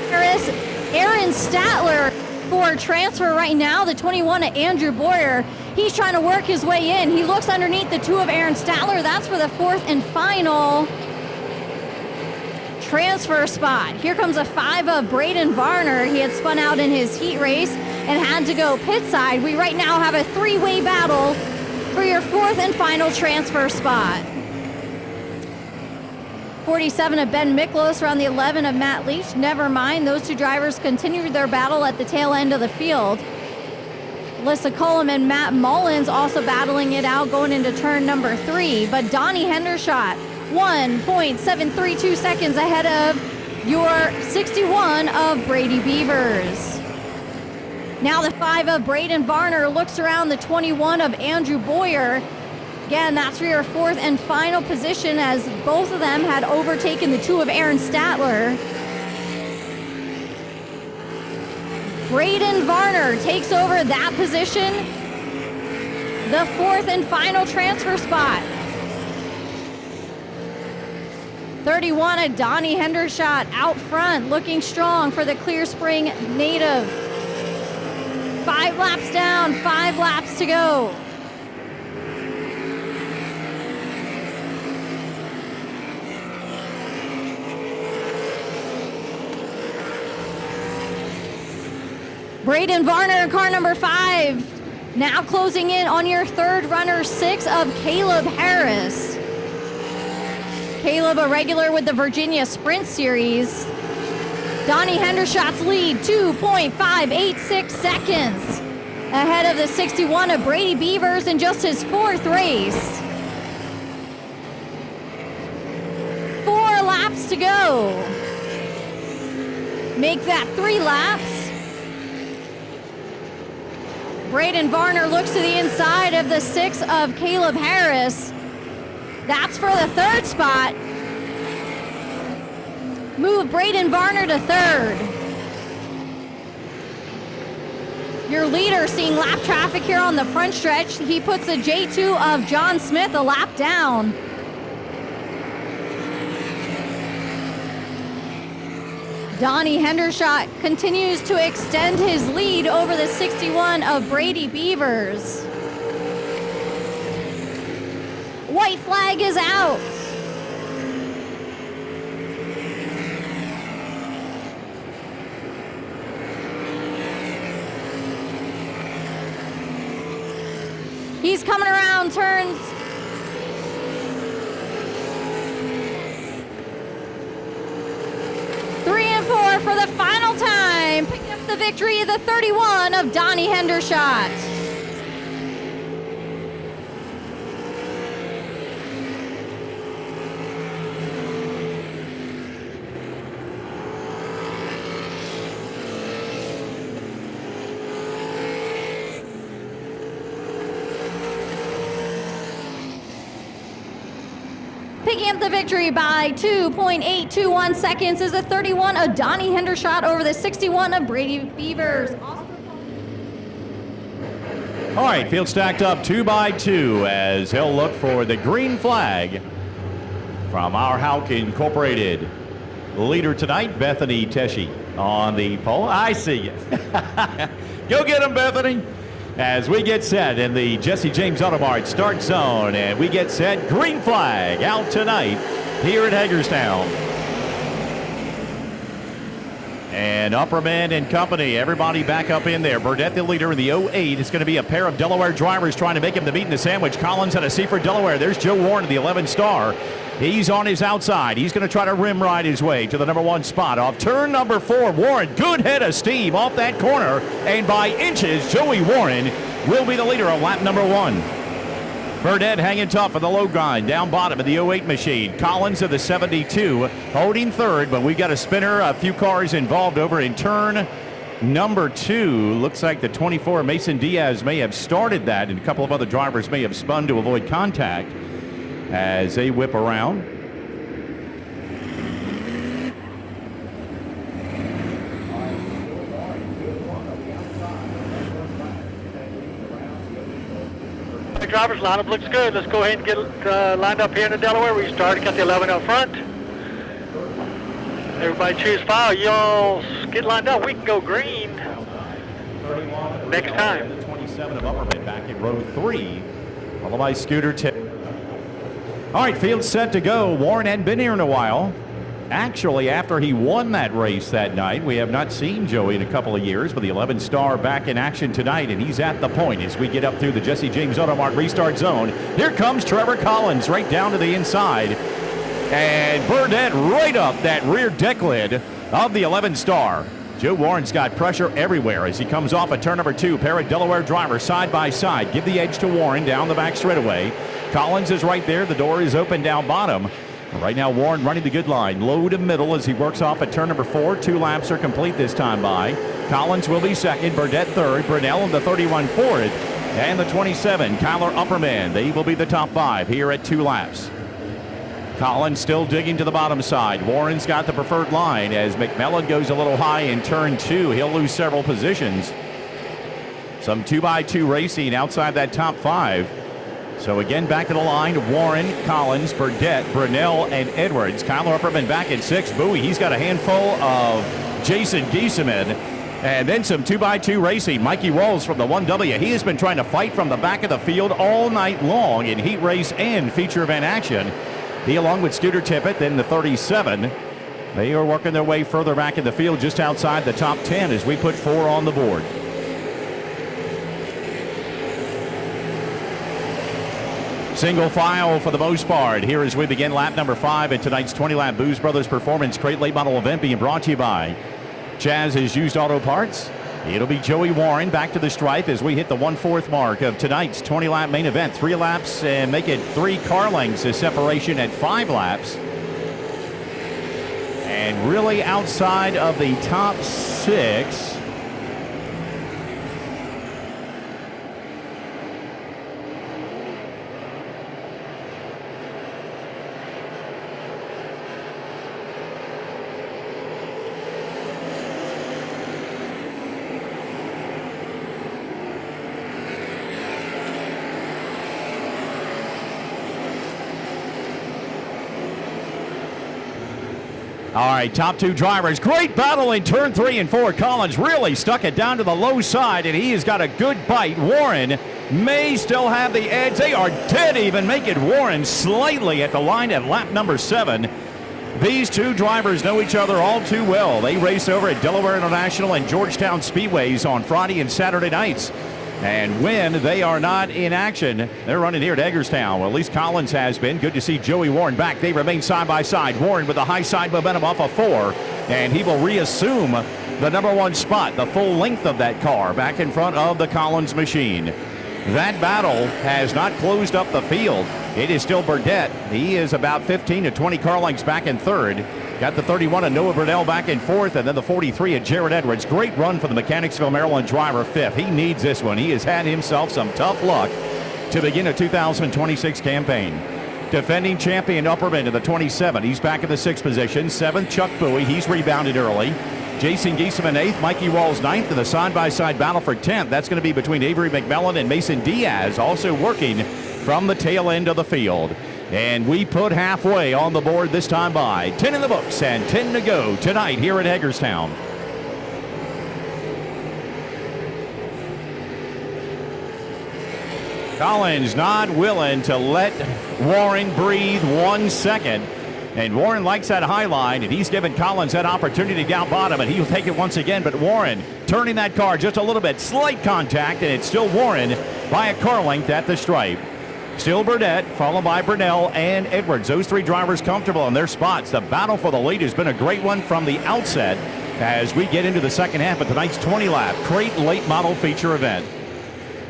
[SPEAKER 1] Harris, Aaron Statler for transfer right now, the 21 of Andrew Boyer. He's trying to work his way in. He looks underneath the 2 of Aaron Statler. That's for the 4th and final transfer spot. Here comes a 5 of Braden Varner. He had spun out in his heat race and had to go pit side. We right now have a 3-way battle for your 4th and final transfer spot. 47 of Ben Miklos around the 11 of Matt Leach. Never mind, those 2 drivers continued their battle at the tail end of the field. Alyssa Cullum and Matt Mullins also battling it out going into turn number 3. But Donnie Hendershot, 1.732 seconds ahead of your 61 of Brady Beavers. Now the 5 of Braden Varner looks around the 21 of Andrew Boyer. Again, that's for your 4th and final position as both of them had overtaken the 2 of Aaron Statler. Braden Varner takes over that position. The 4th and final transfer spot. 31 of Donnie Hendershot out front, looking strong for the Clear Spring native. 5 laps down, 5 laps to go. Braden Varner in car number 5. Now closing in on your 3rd runner, 6 of Caleb Harris. Caleb, a regular with the Virginia Sprint Series. Donnie Hendershot's lead, 2.586 seconds. Ahead of the 61 of Brady Beavers in just his 4th race. 4 laps to go. Make that 3 laps. Braden Varner looks to the inside of the 6 of Caleb Harris. That's for the 3rd spot. Move Braden Varner to 3rd. Your leader seeing lap traffic here on the front stretch. He puts the J2 of John Smith a lap down. Donnie Hendershot continues to extend his lead over the 61 of Brady Beavers. White flag is out. He's coming around turns. Three and four for the final time. Picking up the victory, the 31 of Donnie Hendershot. Picking up the victory by 2.821 seconds is the 31 of Donnie Hendershot over the 61 of Brady Beavers.
[SPEAKER 3] All right, field stacked up 2 by 2 as he'll look for the green flag from our Houck Incorporated leader tonight, Bethany Teshi, on the pole. I see you. Go get him, Bethany. As we get set in the Jesse James Auto Mart start zone, and we get set, green flag out tonight here at Hagerstown. And Upperman and company, everybody back up in there. Burdett, the leader in the 08. It's going to be a pair of Delaware drivers trying to make him the meat in the sandwich. Collins out of Seaford, Delaware. There's Joe Warren in the 11 star. He's on his outside. He's going to try to rim ride his way to the number 1 spot. Off turn number 4, Warren, good head of steam off that corner. And by inches, Joey Warren will be the leader of lap number 1. Burdett hanging tough on the low grind, down bottom of the 08 machine. Collins of the 72 holding third, but we got a spinner, a few cars involved over in turn number 2. Looks like the 24 Mason Diaz may have started that, and a couple of other drivers may have spun to avoid contact as they whip around.
[SPEAKER 2] The driver's lineup looks good. Let's go ahead and get lined up here in the Delaware. We started, got the 11 up front. Everybody choose file. Y'all get lined up. We can go green next time.
[SPEAKER 3] The 27 of Upperman back in row 3, followed by Scooter Tip. All right, field set to go. Warren hadn't been here in a while. Actually, after he won that race that night, we have not seen Joey in a couple of years, but the 11 star back in action tonight, and he's at the point as we get up through the Jesse James Auto Mart restart zone. Here comes Trevor Collins right down to the inside, and Burdett right up that rear deck lid of the 11 star. Joe Warren's got pressure everywhere as he comes off at turn number 2. Pair of Delaware drivers side by side. Give the edge to Warren down the back straightaway. Collins is right there. The door is open down bottom. Right now, Warren running the good line, low to middle as he works off at turn number 4. 2 laps are complete this time by. Collins will be second, Burdett third, Brunell in the 31 fourth, and the 27, Kyler Upperman. They will be the top 5 here at 2 laps. Collins still digging to the bottom side. Warren's got the preferred line as McMillan goes a little high in turn 2. He'll lose several positions. Some 2x2 racing outside that top 5. So again, back to the line, Warren, Collins, Burdett, Brunell, and Edwards. Kyler Upperman back at 6. Bowie, he's got a handful of Jason Giesemann. And then some 2x2 racing. Mikey Walls from the 1W. He has been trying to fight from the back of the field all night long in heat race and feature event action. He, along with Scooter Tippett, then the 37. They are working their way further back in the field just outside the top 10 as we put 4 on the board. Single file for the most part here as we begin lap number 5 in tonight's 20-lap Booze Brothers Performance Crate Late Model event being brought to you by Chaz's Used Auto Parts. It'll be Joey Warren back to the stripe as we hit the 1/4 mark of tonight's 20-lap main event. 3 laps and make it 3 car lengths of separation at 5 laps. And really outside of the top 6. All right, top two drivers. Great battle in turn 3 and 4. Collins really stuck it down to the low side, and he has got a good bite. Warren may still have the edge. They are dead even, making Warren slightly at the line at lap number 7. These two drivers know each other all too well. They race over at Delaware International and Georgetown Speedways on Friday and Saturday nights. And when they are not in action, they're running here at Hagerstown. Well, at least Collins has been. Good to see Joey Warren back. They remain side by side. Warren with the high side momentum off of 4. And he will reassume the number 1 spot, the full length of that car, back in front of the Collins machine. That battle has not closed up the field. It is still Burdett. He is about 15 to 20 car lengths back in 3rd. Got the 31 of Noah Burdell back in 4th, and then the 43 of Jared Edwards. Great run for the Mechanicsville, Maryland driver, 5th. He needs this one. He has had himself some tough luck to begin a 2026 campaign. Defending champion Upperman in the 27. He's back in the 6th position. 7th, Chuck Bowie. He's rebounded early. Jason Giesemann 8th, Mikey Walls 9th, and the side-by-side battle for 10th. That's going to be between Avery McMillan and Mason Diaz, also working from the tail end of the field. And we put halfway on the board this time by. 10 in the books and 10 to go tonight here at Hagerstown. Collins not willing to let Warren breathe 1 second. And Warren likes that high line, and he's given Collins that opportunity down bottom, and he'll take it once again. But Warren turning that car just a little bit, slight contact, and it's still Warren by a car length at the stripe. Still Burdett, followed by Burnell and Edwards. Those three drivers comfortable in their spots. The battle for the lead has been a great one from the outset as we get into the second half of tonight's 20-lap Crate Late Model Feature event.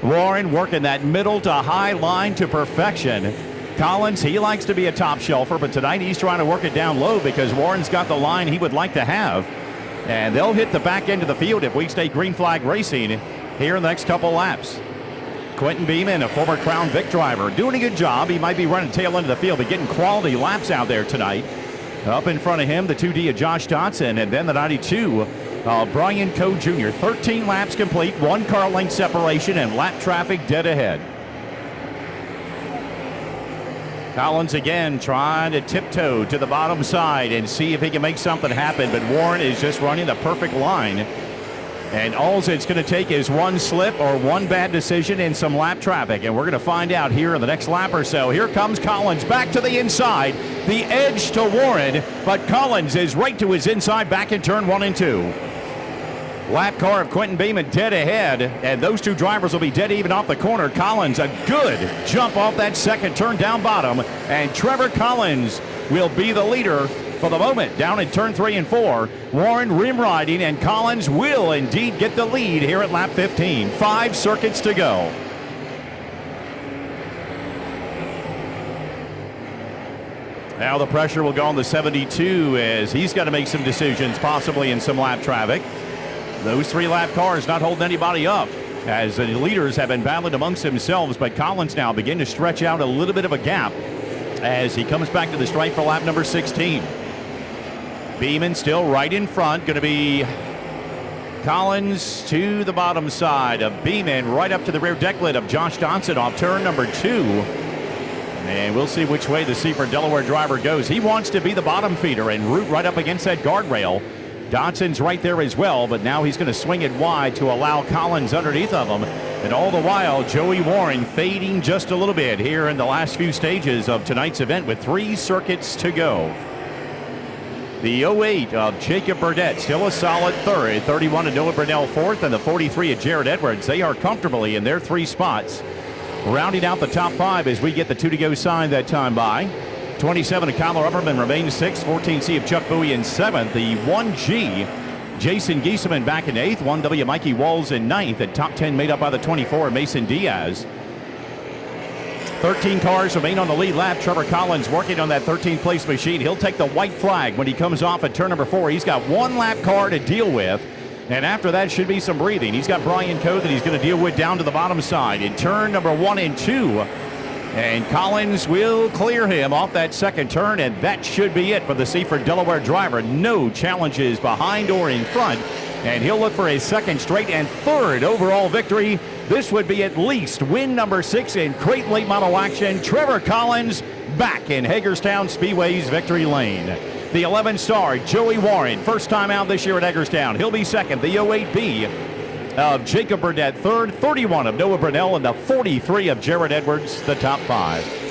[SPEAKER 3] Warren working that middle to high line to perfection. Collins, he likes to be a top shelfer, but tonight he's trying to work it down low because Warren's got the line he would like to have. And they'll hit the back end of the field if we stay green flag racing here in the next couple laps. Quentin Beeman, a former Crown Vic driver, doing a good job. He might be running tail end of the field, but getting quality laps out there tonight. Up in front of him, the 2D of Josh Dotson, and then the 92 Brian Coe Jr. 13 laps complete, 1 car length separation, and lap traffic dead ahead. Collins again trying to tiptoe to the bottom side and see if he can make something happen, but Warren is just running the perfect line. And all it's going to take is one slip or one bad decision in some lap traffic, and we're going to find out here in the next lap or so. Here comes Collins back to the inside, the edge to Warren, but Collins is right to his inside back in turn 1 and 2. Lap car of Quentin Beeman dead ahead, and those two drivers will be dead even off the corner. Collins, a good jump off that second turn down bottom, and Trevor Collins will be the leader for the moment down in turn 3 and 4. Warren rim riding, and Collins will indeed get the lead here at lap 15. 5 circuits to go. Now the pressure will go on the 72 as he's got to make some decisions, possibly in some lap traffic. Those 3 lap cars not holding anybody up as the leaders have been battling amongst themselves, but Collins now begin to stretch out a little bit of a gap as he comes back to the stripe for lap number 16. Beeman still right in front, going to be Collins to the bottom side of Beeman, right up to the rear deck lid of Josh Dotson off turn number 2. And we'll see which way the Seaford Delaware driver goes. He wants to be the bottom feeder and root right up against that guardrail. Dotson's right there as well, but now he's going to swing it wide to allow Collins underneath of him. And all the while, Joey Warren fading just a little bit here in the last few stages of tonight's event with 3 circuits to go. The 08 of Jacob Burdett, still a solid third. 31 of Noah Burnell 4th, and the 43 of Jared Edwards. They are comfortably in their 3 spots. Rounding out the top 5 as we get the 2 to go sign that time by. 27 of Kyler Upperman remains 6th. 14C of Chuck Bowie in 7th. The 1G, Jason Giesemann back in 8th. 1W Mikey Walls in 9th. And top 10 made up by the 24, Mason Diaz. 13 cars remain on the lead lap. Trevor Collins working on that 13th place machine. He'll take the white flag when he comes off at turn number 4. He's got 1 lap car to deal with. And after that should be some breathing. He's got Brian Coe that he's going to deal with down to the bottom side in turn number 1 and 2. And Collins will clear him off that second turn, and that should be it for the Seaford Delaware driver. No challenges behind or in front, and he'll look for a second straight and 3rd overall victory. This would be at least win number 6 in Crate Late Model action. Trevor Collins back in Hagerstown Speedway's victory lane. The 11-star Joey Warren, first time out this year at Hagerstown. He'll be second. The 08B of Jacob Burnett, third. 31 of Noah Brunell, and the 43 of Jared Edwards, the top 5.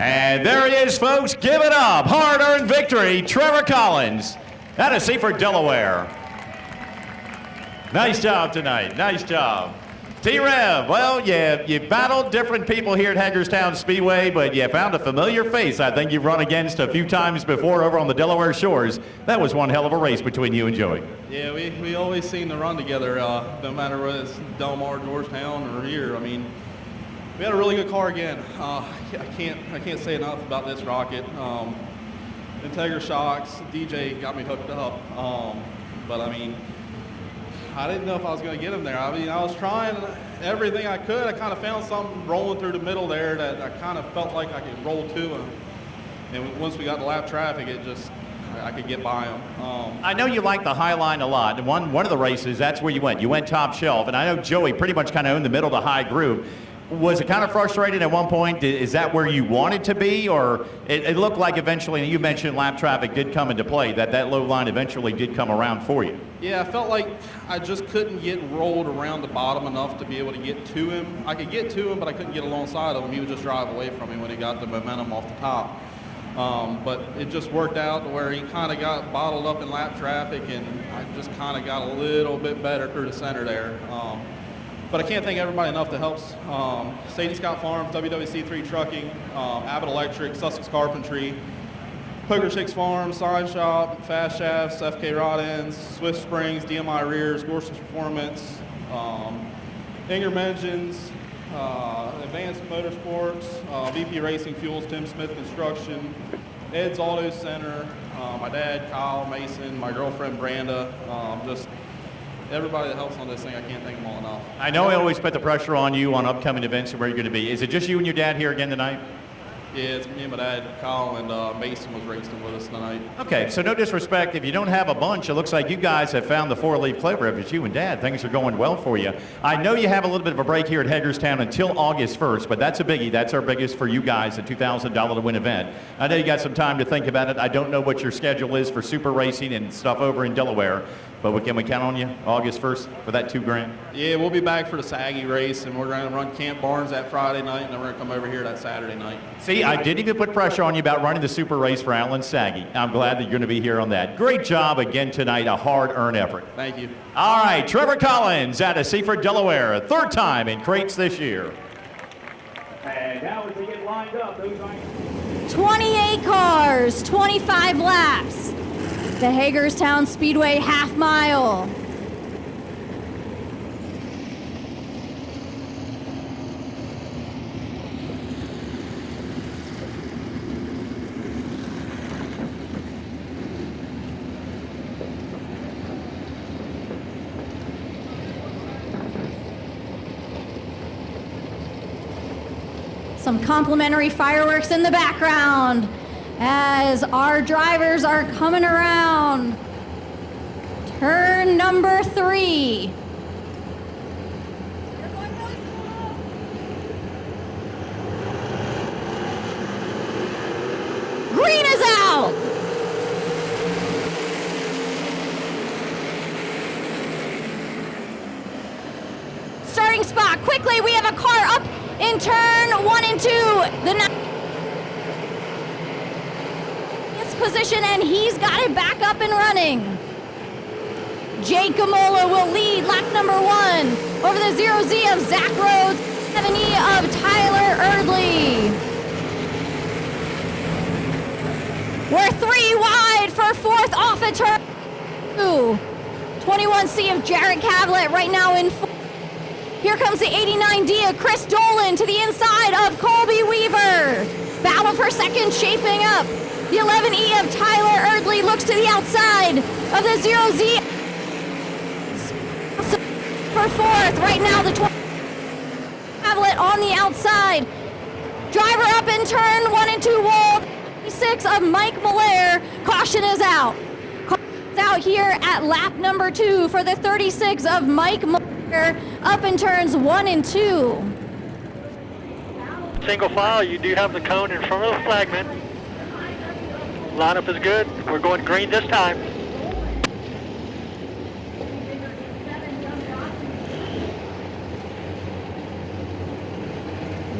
[SPEAKER 3] And there he is, folks. Give it up. Hard-earned victory, Trevor Collins out of Seaford, Delaware. Nice job tonight. Nice job. T-Rev, well, you battled different people here at Hagerstown Speedway, but you found a familiar face I think you've run against a few times before over on the Delaware shores. That was one hell of a race between you and Joey.
[SPEAKER 6] Yeah, we always seem to run together, no matter whether it's Delmar, Georgetown, or here. I mean, we had a really good car again. I can't say enough about this rocket. Integra shocks, DJ got me hooked up. But I mean, I didn't know if I was going to get him there. I mean, I was trying everything I could. I kind of found something rolling through the middle there that I kind of felt like I could roll to him. And once we got to lap traffic, I could get by him.
[SPEAKER 3] I know you like the high line a lot. And one of the races, that's where you went. You went top shelf. And I know Joey pretty much kind of owned the middle to high groove. Was it kind of frustrating at one point? Is that where you wanted to be? Or it looked like eventually, and you mentioned lap traffic did come into play, that low line eventually did come around for you.
[SPEAKER 6] Yeah, I felt like I just couldn't get rolled around the bottom enough to be able to get to him. I could get to him, but I couldn't get alongside of him. He would just drive away from me when he got the momentum off the top. But it just worked out to where he kind of got bottled up in lap traffic, and I just kind of got a little bit better through the center there. But I can't thank everybody enough that helps. Sadie Scott Farms, WWC3 Trucking, Abbott Electric, Sussex Carpentry, Poker Chicks Farms, Sign Shop, Fast Shafts, FK Rod Ends, Swift Springs, DMI Rears, Gorson's Performance, Ingram Engines, Advanced Motorsports, VP Racing Fuels, Tim Smith Construction, Ed's Auto Center, my dad, Kyle Mason, my girlfriend, Branda, just everybody that helps on this thing. I can't thank them all enough.
[SPEAKER 3] I know I always put the pressure on you on upcoming events and where you're going to be. Is it just you and your dad here again tonight?
[SPEAKER 6] Yeah, it's me and my dad, Kyle, and Mason was racing with us tonight.
[SPEAKER 3] Okay, so no disrespect. If you don't have a bunch, it looks like you guys have found the four-leaf clover. If it's you and Dad, things are going well for you. I know you have a little bit of a break here at Hagerstown until August 1st, but that's a biggie. That's our biggest for you guys, a $2,000 to win event. I know you got some time to think about it. I don't know what your schedule is for super racing and stuff over in Delaware, but can we count on you August 1st for that $2,000?
[SPEAKER 6] Yeah, we'll be back for the Saggy race, and we're going to run Camp Barnes that Friday night, and then we're going to come over here that Saturday night.
[SPEAKER 3] See, I didn't even put pressure on you about running the super race for Alan Saggy. I'm glad that you're going to be here on that. Great job again tonight, a hard-earned effort.
[SPEAKER 6] Thank you.
[SPEAKER 3] All right, Trevor Collins out of Seaford, Delaware, third time in crates this year.
[SPEAKER 4] And now as we get lined up, those
[SPEAKER 1] 28 cars, 25 laps. The Hagerstown Speedway half mile. Some complimentary fireworks in the background as our drivers are coming around. Turn number 3. Green is out. Starting spot, quickly, we have a car up in turn 1 and 2. The position, and he's got it back up and running. Jake Gamola will lead lap number 1 over the 0Z of Zach Rhodes, 7E of Tyler Erdley. We're 3 wide for 4th off of turn 2. 21C of Jared Cavlett right now in 4th. Here comes the 89D of Chris Dolan to the inside of Colby Weaver. Battle for second shaping up. The 11E of Tyler Erdley looks to the outside of the 0Z for 4th. Right now, the 20 Cavlett on the outside. Driver up in turn 1 and 2 wall. 6 of Mike Malaire. Caution is out. Caution is out here at lap number 2 for the 36 of Mike Malaire up in turns 1 and 2.
[SPEAKER 2] Single file, you do have the cone in front of the flagman. Lineup is good. We're going green this time.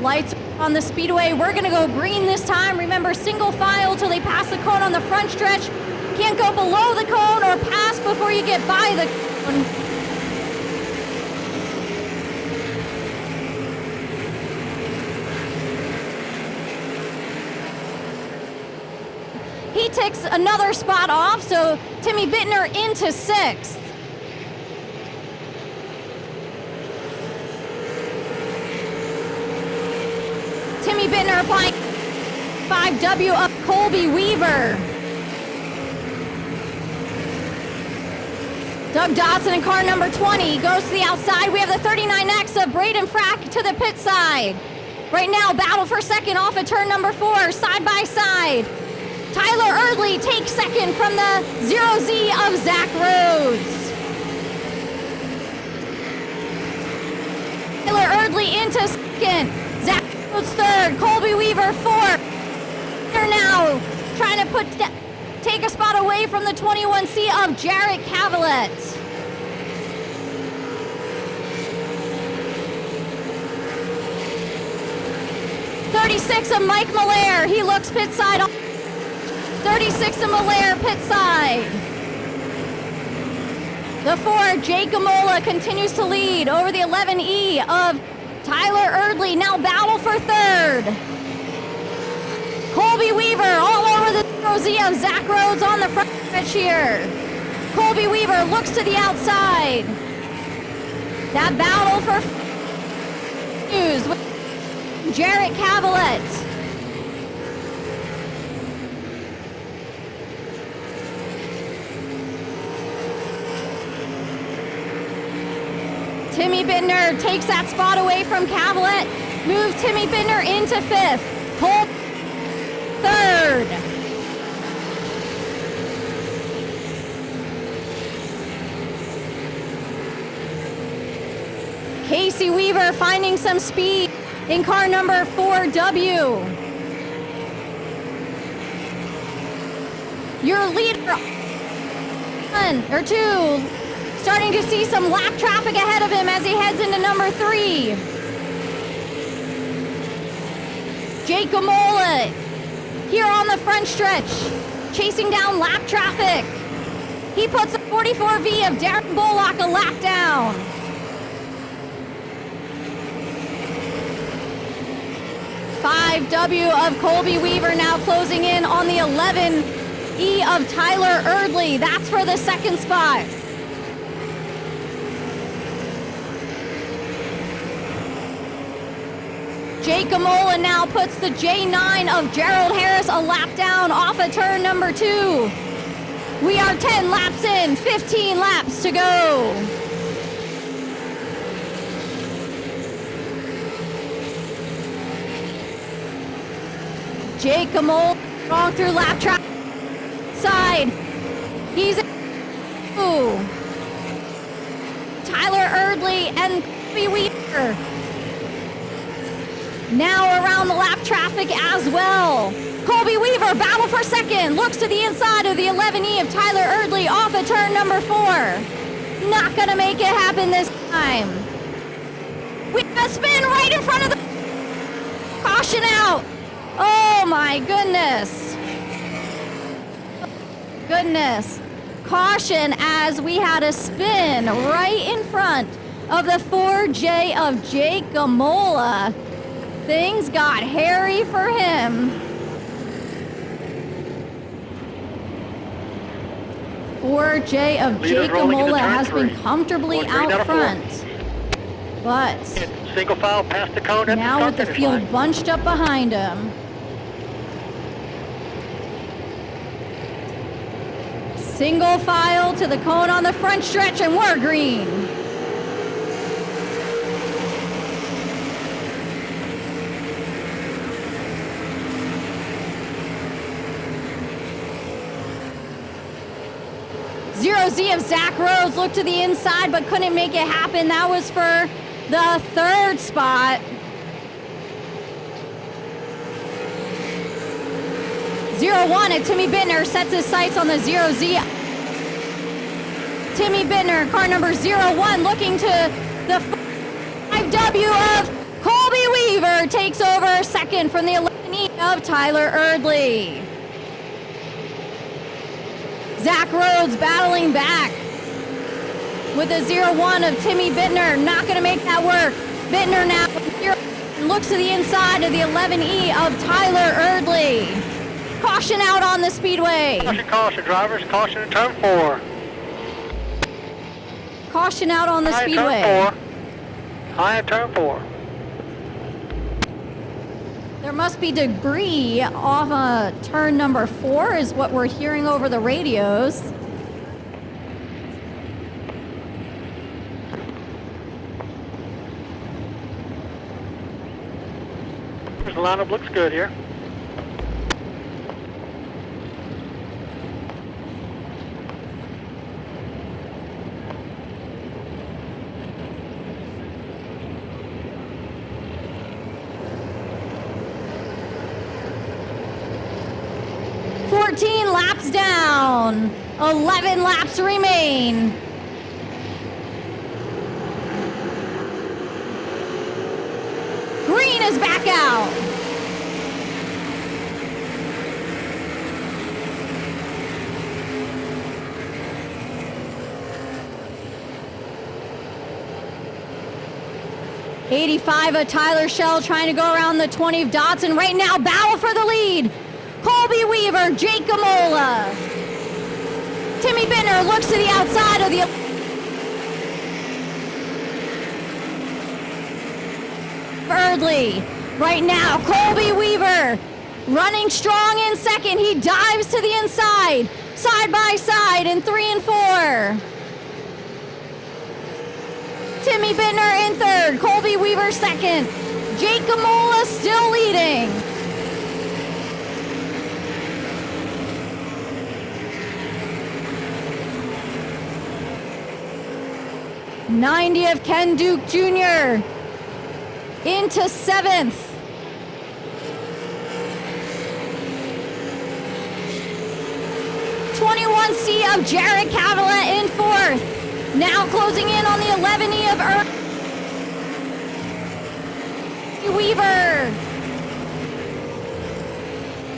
[SPEAKER 1] Lights on the speedway. We're going to go green this time. Remember, single file till they pass the cone on the front stretch. Can't go below the cone or pass before you get by the cone. He takes another spot off, so Timmy Bittner into 6th. Timmy Bittner applying 5W up Colby Weaver. Doug Dodson in car number 20 goes to the outside. We have the 39X of Braden Frack to the pit side. Right now, battle for second off at turn number 4, side by side. Tyler Erdley takes second from the 0Z of Zach Rhodes. Tyler Erdley into second. Zach Rhodes third. Colby Weaver fourth. They're now trying to take a spot away from the 21C of Jarrett Cavallette. .36 of Mike Malaire. He looks pit side. 36 of Malaire, pit side. The 4, Jake Gamola continues to lead over the 11E of Tyler Erdley. Now battle for third. Colby Weaver all over the 0Z of Zach Rhodes on the front stretch here. Colby Weaver looks to the outside. That battle for news with Jarrett Cavallette. Timmy Bittner takes that spot away from Cavallette. Move Timmy Bittner into 5th. Hold 3rd. Casey Weaver finding some speed in car number 4W. Your leader, 1 or 2, starting to see some lap traffic ahead of him as he heads into number 3. Jake Gamola here on the front stretch, chasing down lap traffic. He puts the 44V of Darren Bullock a lap down. .5W of Colby Weaver now closing in on the 11E of Tyler Erdley. That's for the second spot. Jake Gamola now puts the J9 of Gerald Harris a lap down off of turn number 2. We are 10 laps in, 15 laps to go. Jake Gamola strong through lap track side. He's in. Tyler Erdley and Colby Weaver now around the lap traffic as well. Colby Weaver, battle for second, looks to the inside of the 11E of Tyler Erdley off of turn number 4. Not gonna make it happen this time. We have a spin right in front of the... Caution out. Oh my goodness. Goodness. Caution as we had a spin right in front of the 4J of Jake Gamola. Things got hairy for him. 4J of Jake Gamola has been comfortably out front. But
[SPEAKER 2] single file past the cone
[SPEAKER 1] now with the field bunched up behind him. Single file to the cone on the front stretch and we're green. 0Z of Zach Rhodes looked to the inside but couldn't make it happen. That was for the third spot. 0-1 and Timmy Bittner sets his sights on the 0Z. Timmy Bittner, car number 0-1, looking to the 5W of Colby Weaver, takes over second from the 11E of Tyler Erdley. Zach Rhodes battling back with a 0-1 of Timmy Bittner, not going to make that work. Bittner now looks to the inside of the 11E of Tyler Erdley. Caution out on the speedway.
[SPEAKER 2] Caution, caution, drivers. Caution in turn 4.
[SPEAKER 1] Caution out on the speedway.
[SPEAKER 2] Turn 4. High in turn 4.
[SPEAKER 1] There must be debris off turn number 4 is what we're hearing over the radios.
[SPEAKER 2] The lineup looks good here.
[SPEAKER 1] Laps down, 11 laps remain. Green is back out. '85 of Tyler Shell trying to go around the 20 of Dotson. Right now, battle for the lead. Colby Weaver, Jake Gamola. Timmy Bittner looks to the outside of the Erdley. Right now, Colby Weaver running strong in second. He dives to the inside, side by side in 3 and 4. Timmy Bittner in third, Colby Weaver second. Jake Gamola still leading. '90 of Ken Duke Jr. into 7th. '21C of Jared Cavilla in 4th. Now closing in on the 11E of Weaver.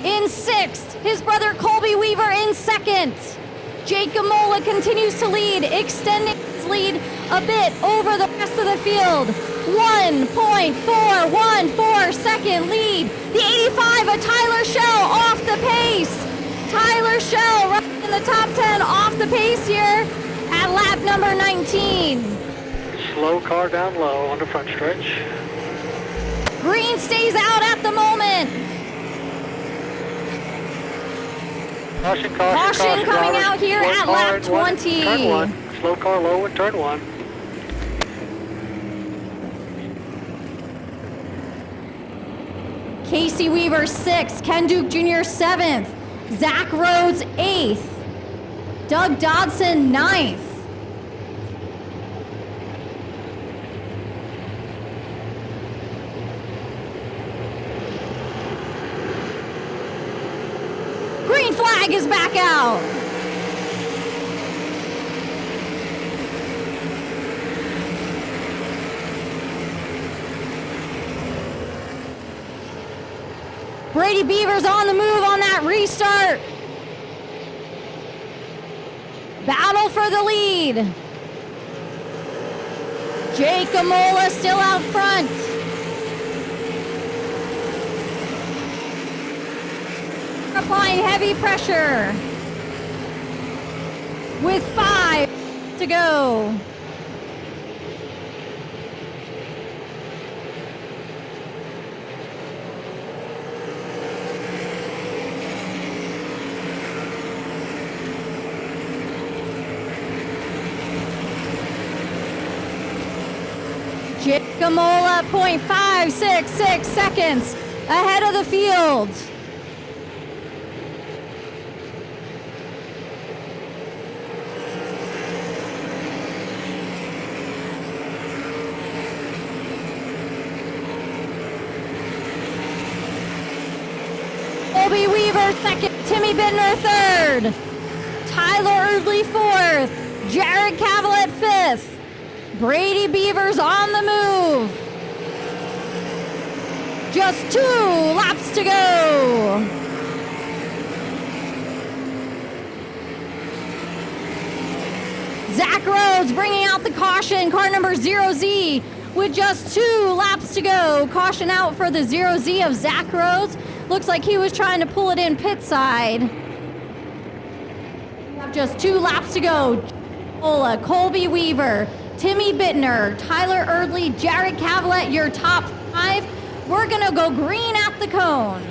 [SPEAKER 1] In 6th, his brother Colby Weaver in 2nd. Jake Gamola continues to lead, extending his lead a bit over the rest of the field. 1.414 second lead. The 85 of Tyler Shell off the pace. Tyler Shell right in the top 10 off the pace here at lap number 19.
[SPEAKER 2] Slow car down low on the front stretch.
[SPEAKER 1] Green stays out at the moment.
[SPEAKER 2] Caution, caution,
[SPEAKER 1] Caution coming
[SPEAKER 2] drivers.
[SPEAKER 1] out here
[SPEAKER 2] Slow
[SPEAKER 1] at
[SPEAKER 2] car
[SPEAKER 1] lap
[SPEAKER 2] in one,
[SPEAKER 1] 20.
[SPEAKER 2] Turn 1. Slow car low in turn 1.
[SPEAKER 1] Casey Weaver 6th, Ken Duke Jr. 7th, Zach Rhodes 8th, Doug Dodson 9th. Green flag is back out. Brady Beaver's on the move on that restart. Battle for the lead. Jake Gamola still out front. Applying heavy pressure. With 5 to go. Jake Gamola, 0.566 seconds ahead of the field. second. Timmy Bittner third. Tyler Erdley fourth. Jared Cavillette fifth. Brady Beavers on the move. Just 2 laps to go. Zach Rhodes bringing out the caution, car number 0Z, with just 2 laps to go. Caution out for the 0Z of Zach Rhodes. Looks like he was trying to pull it in pit side. Just 2 laps to go. Colby Weaver, Timmy Bittner, Tyler Erdley, Jared Cavillette, your top 5. We're gonna go green at the cone.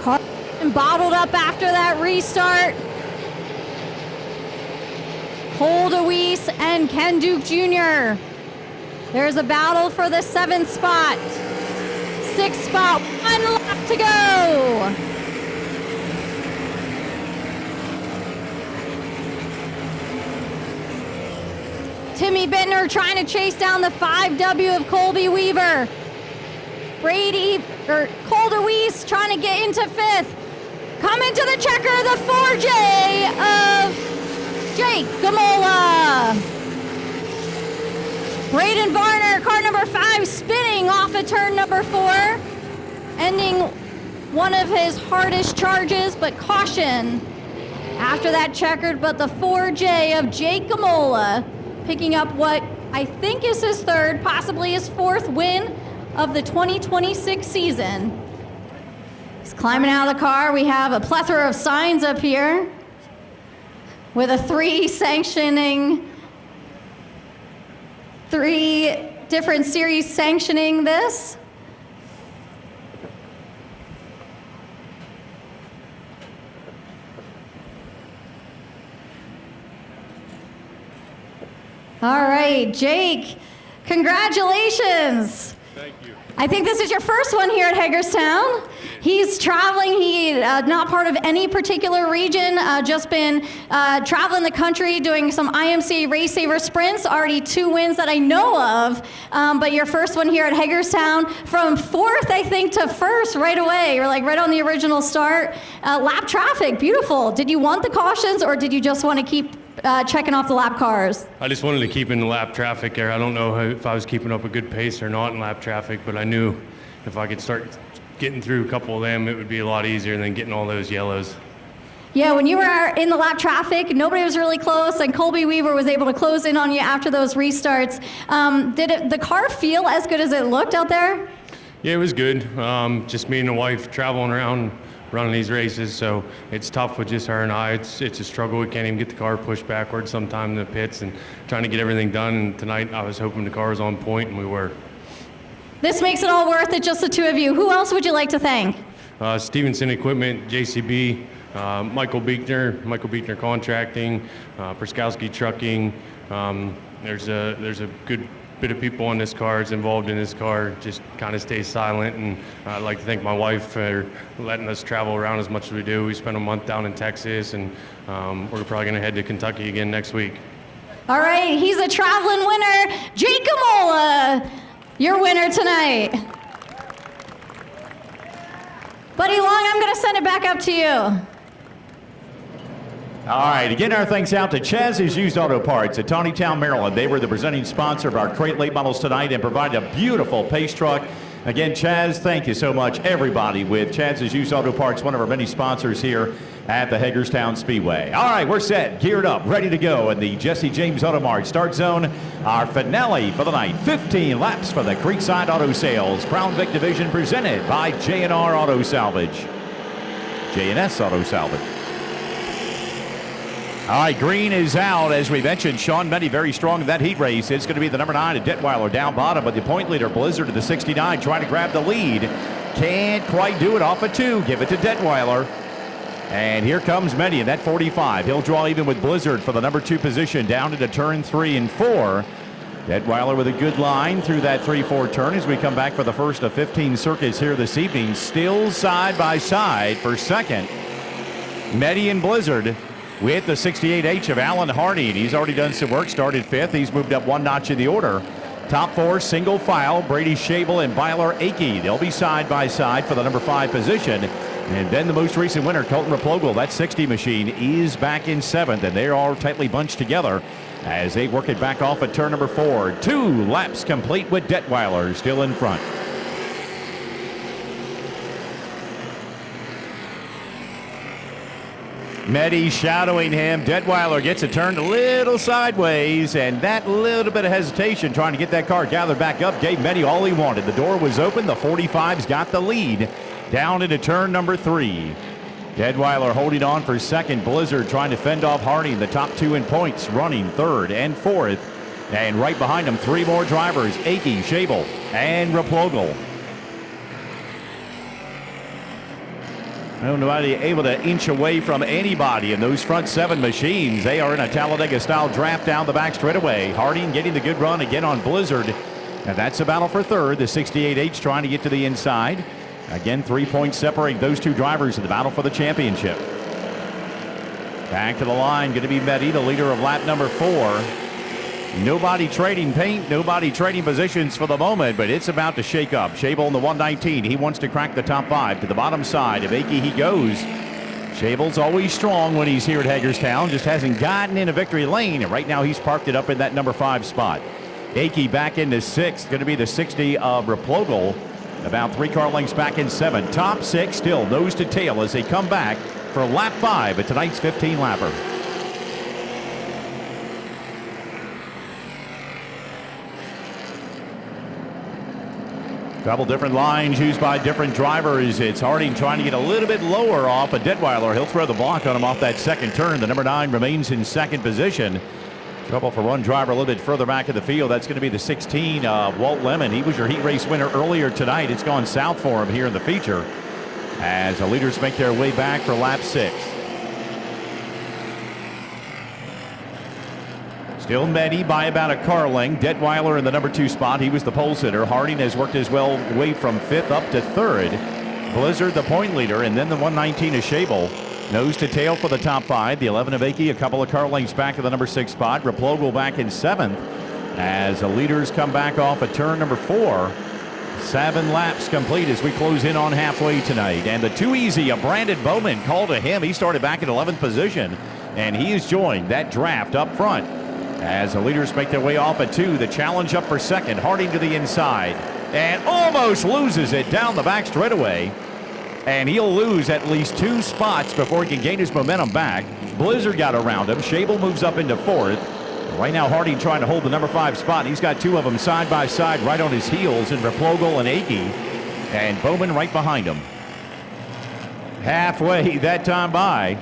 [SPEAKER 1] Carson bottled up after that restart. Holdeweese and Ken Duke Jr. There's a battle for the 7th spot. 6th spot, 1 lap to go. Timmy Bittner trying to chase down the 5W of Colby Weaver. Holdeweese trying to get into 5th. Coming to the checker, the 4J of Jake Gamola. Braden Varner, car number 5, spinning off of turn number 4, ending one of his hardest charges, but caution after that checkered. But the 4J of Jake Gamola picking up what I think is his 3rd, possibly his 4th win of the 2026 season. He's climbing out of the car. We have a plethora of signs up here with a 3 different series sanctioning this. All right, Jake, congratulations.
[SPEAKER 7] Thank you.
[SPEAKER 1] I think this is your first one here at Hagerstown. He's traveling, not part of any particular region, just been traveling the country doing some IMCA RaceSaver Sprints, already 2 wins that I know of, but your first one here at Hagerstown, from 4th, I think, to 1st right away. You're like right on the original start. Lap traffic, beautiful. Did you want the cautions or did you just want to keep checking off the lap cars?
[SPEAKER 7] I just wanted to keep in the lap traffic there. I don't know if I was keeping up a good pace or not in lap traffic, but I knew if I could start getting through a couple of them, it would be a lot easier than getting all those yellows.
[SPEAKER 1] Yeah, when you were in the lap traffic, nobody was really close, and Colby Weaver was able to close in on you after those restarts. Did the car feel as good as it looked out there?
[SPEAKER 7] Yeah, it was good. Just me and the wife traveling around running these races, so it's tough with just her and I. It's a struggle. We can't even get the car pushed backwards sometimes in the pits and trying to get everything done. And tonight I was hoping the car was on point, and we were.
[SPEAKER 1] This makes it all worth it, just the 2 of you. Who else would you like to thank?
[SPEAKER 7] Stevenson Equipment, JCB, Michael Beekner Contracting, Perskowski Trucking. There's a good bit of people on this car that's involved in this car. Just kind of stay silent, and I'd like to thank my wife for letting us travel around as much as we do. We spent a month down in Texas, and we're probably going to head to Kentucky again next week.
[SPEAKER 1] All right, he's a traveling winner, Jake Gamola, your winner tonight. Buddy Long, I'm going to send it back up to you.
[SPEAKER 3] All right, again, our thanks out to Chaz's Used Auto Parts at Tawnytown, Maryland. They were the presenting sponsor of our Crate Late Models tonight and provided a beautiful pace truck. Again, Chaz, thank you so much, everybody, with Chaz's Used Auto Parts, one of our many sponsors here at the Hagerstown Speedway. All right, we're set, geared up, ready to go in the Jesse James Auto Mart start zone. Our finale for the night, 15 laps for the Creekside Auto Sales Crown Vic Division, presented by J&R Auto Salvage. J&S Auto Salvage. All right, green is out. As we mentioned, Sean Meddy very strong in that heat race. It's going to be the number 9 at Detweiler down bottom, but the point leader, Blizzard, at the 69, trying to grab the lead. Can't quite do it off of 2. Give it to Detweiler. And here comes Meddy in that 45. He'll draw even with Blizzard for the number 2 position down into turn 3 and 4. Detweiler with a good line through that 3-4 turn as we come back for the first of 15 circuits here this evening. Still side by side for second. Medi and Blizzard with the 68H of Alan Hardy. He's already done some work, started fifth. He's moved up one notch in the order. Top four, single file, Brady Schabel and Byler Akey. They'll be side by side for the number 5 position. And then the most recent winner, Colton Replogle, that 60 machine, is back in 7th, and they're all tightly bunched together as they work it back off at turn number 4. 2 laps complete with Detweiler still in front. Medi shadowing him. Detweiler gets it turned a little sideways, and that little bit of hesitation trying to get that car gathered back up gave Medi all he wanted. The door was open. The 45's got the lead down into turn number 3. Detweiler holding on for second. Blizzard trying to fend off Harding, the top 2 in points, running third and fourth. And right behind them, 3 more drivers, Akey, Schabel, and Replogle. Nobody able to inch away from anybody in those front 7 machines. They are in a Talladega-style draft down the back straightaway. Harding getting the good run again on Blizzard. And that's a battle for third. The 68H trying to get to the inside. Again, 3 points separate those 2 drivers in the battle for the championship. Back to the line, going to be Medi, the leader of lap number 4. Nobody trading paint, nobody trading positions for the moment, but it's about to shake up. Schabel in the 119. He wants to crack the top 5. To the bottom side of Akey he goes. Schabel's always strong when he's here at Hagerstown, just hasn't gotten in a victory lane, and right now he's parked it up in that number 5 spot. Akey back into 6th, going to be the 60 of Replogle. About 3 car lengths back in 7. Top 6 still nose to tail as they come back for lap 5 at tonight's 15-lapper. Couple different lines used by different drivers. It's Harding trying to get a little bit lower off of Detweiler. He'll throw the block on him off that second turn. The number 9 remains in second position. Trouble for one driver a little bit further back in the field. That's going to be the 16 of Walt Lemon. He was your heat race winner earlier tonight. It's gone south for him here in the feature as the leaders make their way back for lap 6. Still Medi by about a car length. Detweiler in the number 2 spot. He was the pole sitter. Harding has worked his way from 5th up to 3rd. Blizzard the point leader, and then the 119 is Schabel. Nose to tail for the top 5. The 11 of Akey, a couple of car lengths back to the number 6 spot. Replogle back in 7th as the leaders come back off at turn number 4. 7 laps complete as we close in on halfway tonight. And the Too Easy of Brandon Bowman called to him. He started back in 11th position, and he has joined that draft up front. As the leaders make their way off at 2, the challenge up for second. Harding to the inside and almost loses it down the back straightaway. And he'll lose at least 2 spots before he can gain his momentum back. Blizzard got around him. Schabel moves up into 4th. Right now Harding trying to hold the number 5 spot. He's got 2 of them side by side right on his heels in Replogle and Akey. And Bowman right behind him. Halfway that time by.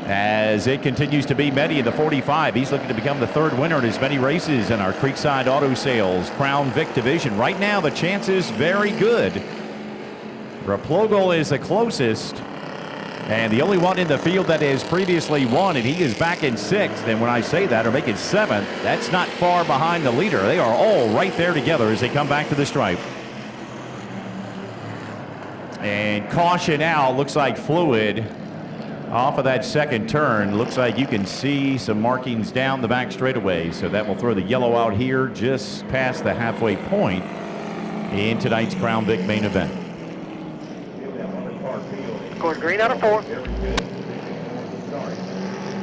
[SPEAKER 3] As it continues to be Medi in the 45. He's looking to become the 3rd winner in as many races in our Creekside Auto Sales Crown Vic division. Right now, the chance is very good. Replogle is the closest, and the only one in the field that has previously won, and he is back in 6th. And when I say that, or make it 7th, that's not far behind the leader. They are all right there together as they come back to the stripe. And caution out, looks like fluid off of that second turn. Looks like you can see some markings down the back straightaway, so that will throw the yellow out here just past the halfway point in tonight's Crown Vic main event.
[SPEAKER 2] Going green out of 4.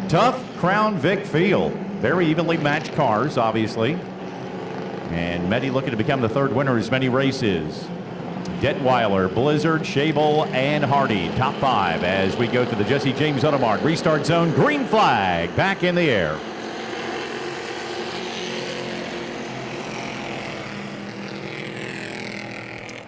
[SPEAKER 3] Tough Crown Vic field. Very evenly matched cars, obviously. And Medi looking to become the 3rd winner in as many races. Detweiler, Blizzard, Schabel, and Hardy. Top 5 as we go to the Jesse James Auto Mart restart zone. Green flag back in the air.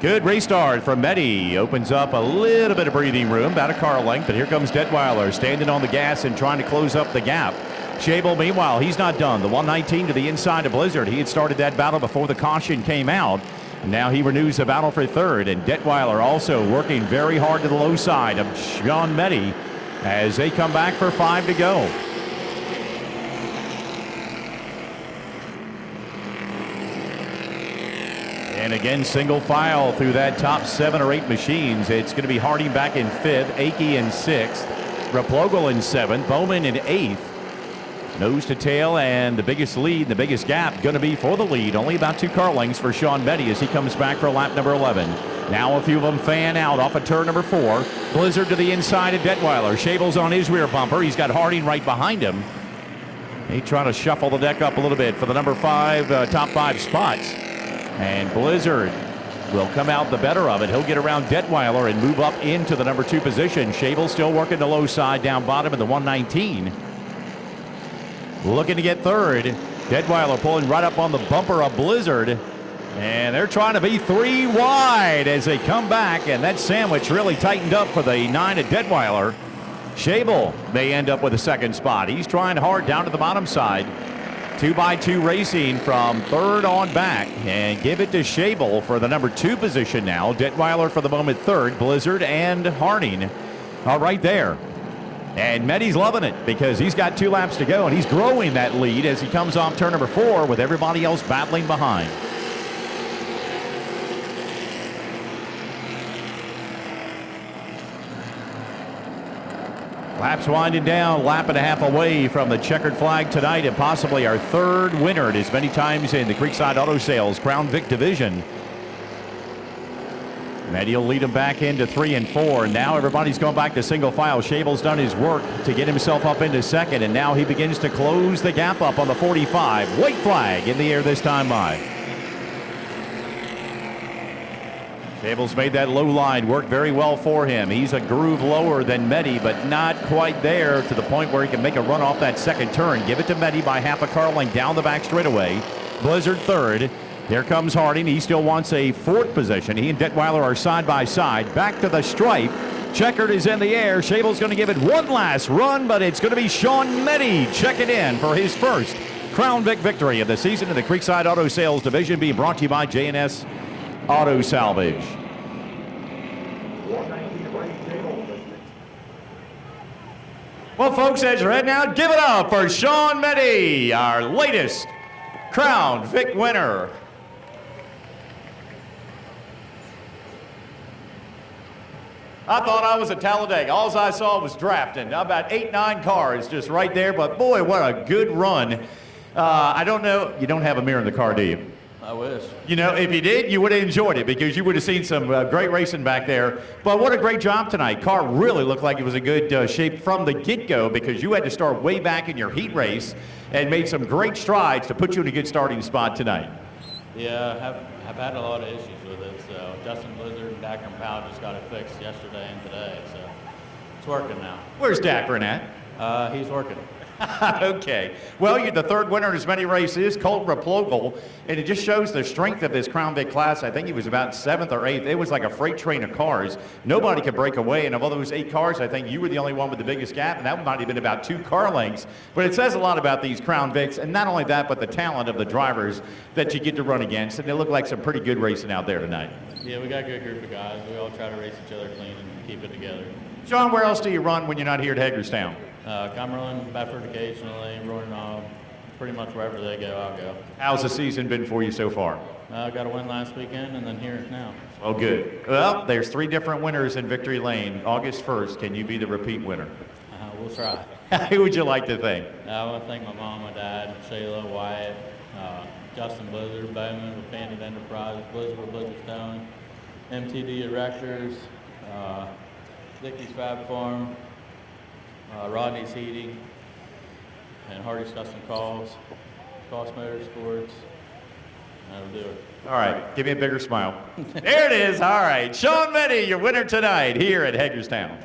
[SPEAKER 3] Good restart from Medi. Opens up a little bit of breathing room, about a car length, but here comes Detweiler standing on the gas and trying to close up the gap. Schabel, meanwhile, he's not done. The 119 to the inside of Blizzard. He had started that battle before the caution came out. Now he renews the battle for 3rd, and Detweiler also working very hard to the low side of Sean Medi as they come back for 5 to go. And again, single file through that top 7 or 8 machines. It's going to be Harding back in 5th, Akey in 6th, Replogle in 7th, Bowman in 8th. Nose to tail, and the biggest lead, the biggest gap going to be for the lead. Only about 2 car lengths for Sean Meddy as he comes back for lap number 11. Now a few of them fan out off of turn number 4. Blizzard to the inside of Detweiler. Shable's on his rear bumper. He's got Harding right behind him. He trying to shuffle the deck up a little bit for the number 5, top 5 spots. And Blizzard will come out the better of it. He'll get around Detweiler and move up into the number 2 position. Shable still working the low side down bottom in the 119. Looking to get 3rd. Detweiler pulling right up on the bumper of Blizzard. And they're trying to be 3 wide as they come back. And that sandwich really tightened up for the 9 at Detweiler. Shable may end up with a 2nd spot. He's trying hard down to the bottom side. 2x2 racing from 3rd on back. And give it to Shable for the number 2 position now. Detweiler for the moment 3rd. Blizzard and Harding are right there. And Meddy's loving it because he's got 2 laps to go, and he's growing that lead as he comes off turn number 4 with everybody else battling behind. Laps winding down, lap and a half away from the checkered flag tonight, and possibly our 3rd winner as many times in the Creekside Auto Sales Crown Vic division. Meddy will lead him back into 3 and 4. Now everybody's going back to single file. Shable's done his work to get himself up into 2nd, and now he begins to close the gap up on the 45. White flag in the air this time by. Shable's made that low line work very well for him. He's a groove lower than Meddy, but not quite there to the point where he can make a run off that 2nd turn. Give it to Meddy by half a car length down the back straightaway. Blizzard 3rd. Here comes Harding. He still wants a 4th position. He and Detweiler are side by side. Back to the stripe. Checkered is in the air. Shable's going to give it one last run, but it's going to be Sean Meddy checking in for his first Crown Vic victory of the season in the Creekside Auto Sales Division, being brought to you by J&S Auto Salvage. Well, folks, as you're heading out, give it up for Sean Meddy, our latest Crown Vic winner. I thought I was at Talladega. All I saw was drafting. About 8, 9 cars just right there. But boy, what a good run. I don't know. You don't have a mirror in the car, do you?
[SPEAKER 8] I wish.
[SPEAKER 3] You know, if you did, you would have enjoyed it because you would have seen some great racing back there. But what a great job tonight. Car really looked like it was in good shape from the get-go because you had to start way back in your heat race and made some great strides to put you in a good starting spot tonight.
[SPEAKER 8] Yeah, I've had a lot of issues with it. So Justin Blizzard and Dacker Powell just got it fixed yesterday and today. So it's working now.
[SPEAKER 3] Where's Dacker at?
[SPEAKER 8] He's working.
[SPEAKER 3] Okay. Well, you're the 3rd winner in as many races, Colt Replogle, and it just shows the strength of this Crown Vic class. I think he was about 7th or 8th. It was like a freight train of cars. Nobody could break away, and of all those 8 cars, I think you were the only one with the biggest gap, and that might have been about 2 car lengths. But it says a lot about these Crown Vics, and not only that, but the talent of the drivers that you get to run against, and they look like some pretty good racing out there tonight.
[SPEAKER 8] Yeah, we got a good group of guys. We all try to race each other clean and keep it together.
[SPEAKER 3] Sean, where else do you run when you're not here at Hagerstown?
[SPEAKER 8] Cumberland, Bedford occasionally, Roaring Knob, pretty much wherever they go, I'll go.
[SPEAKER 3] How's the season been for you so far?
[SPEAKER 8] Got a win last weekend and then here now.
[SPEAKER 3] Oh, good. Well, there's 3 different winners in Victory Lane. August 1st, can you be the repeat winner?
[SPEAKER 8] We'll try.
[SPEAKER 3] Who would you like to thank?
[SPEAKER 8] I want to thank my mom, my dad, Shayla, Wyatt, Justin Blizzard, Bowman with Bandit Enterprise, Blizzard with Blizzard Stone, MTD Erectors, Dickey's Fab Farm, Rodney's Heating, and Hardy's Custom Calls, Cost Motorsports. That'll do it.
[SPEAKER 3] All right, give me a bigger smile. There it is. All right, Sean Meddy, your winner tonight here at Hagerstown.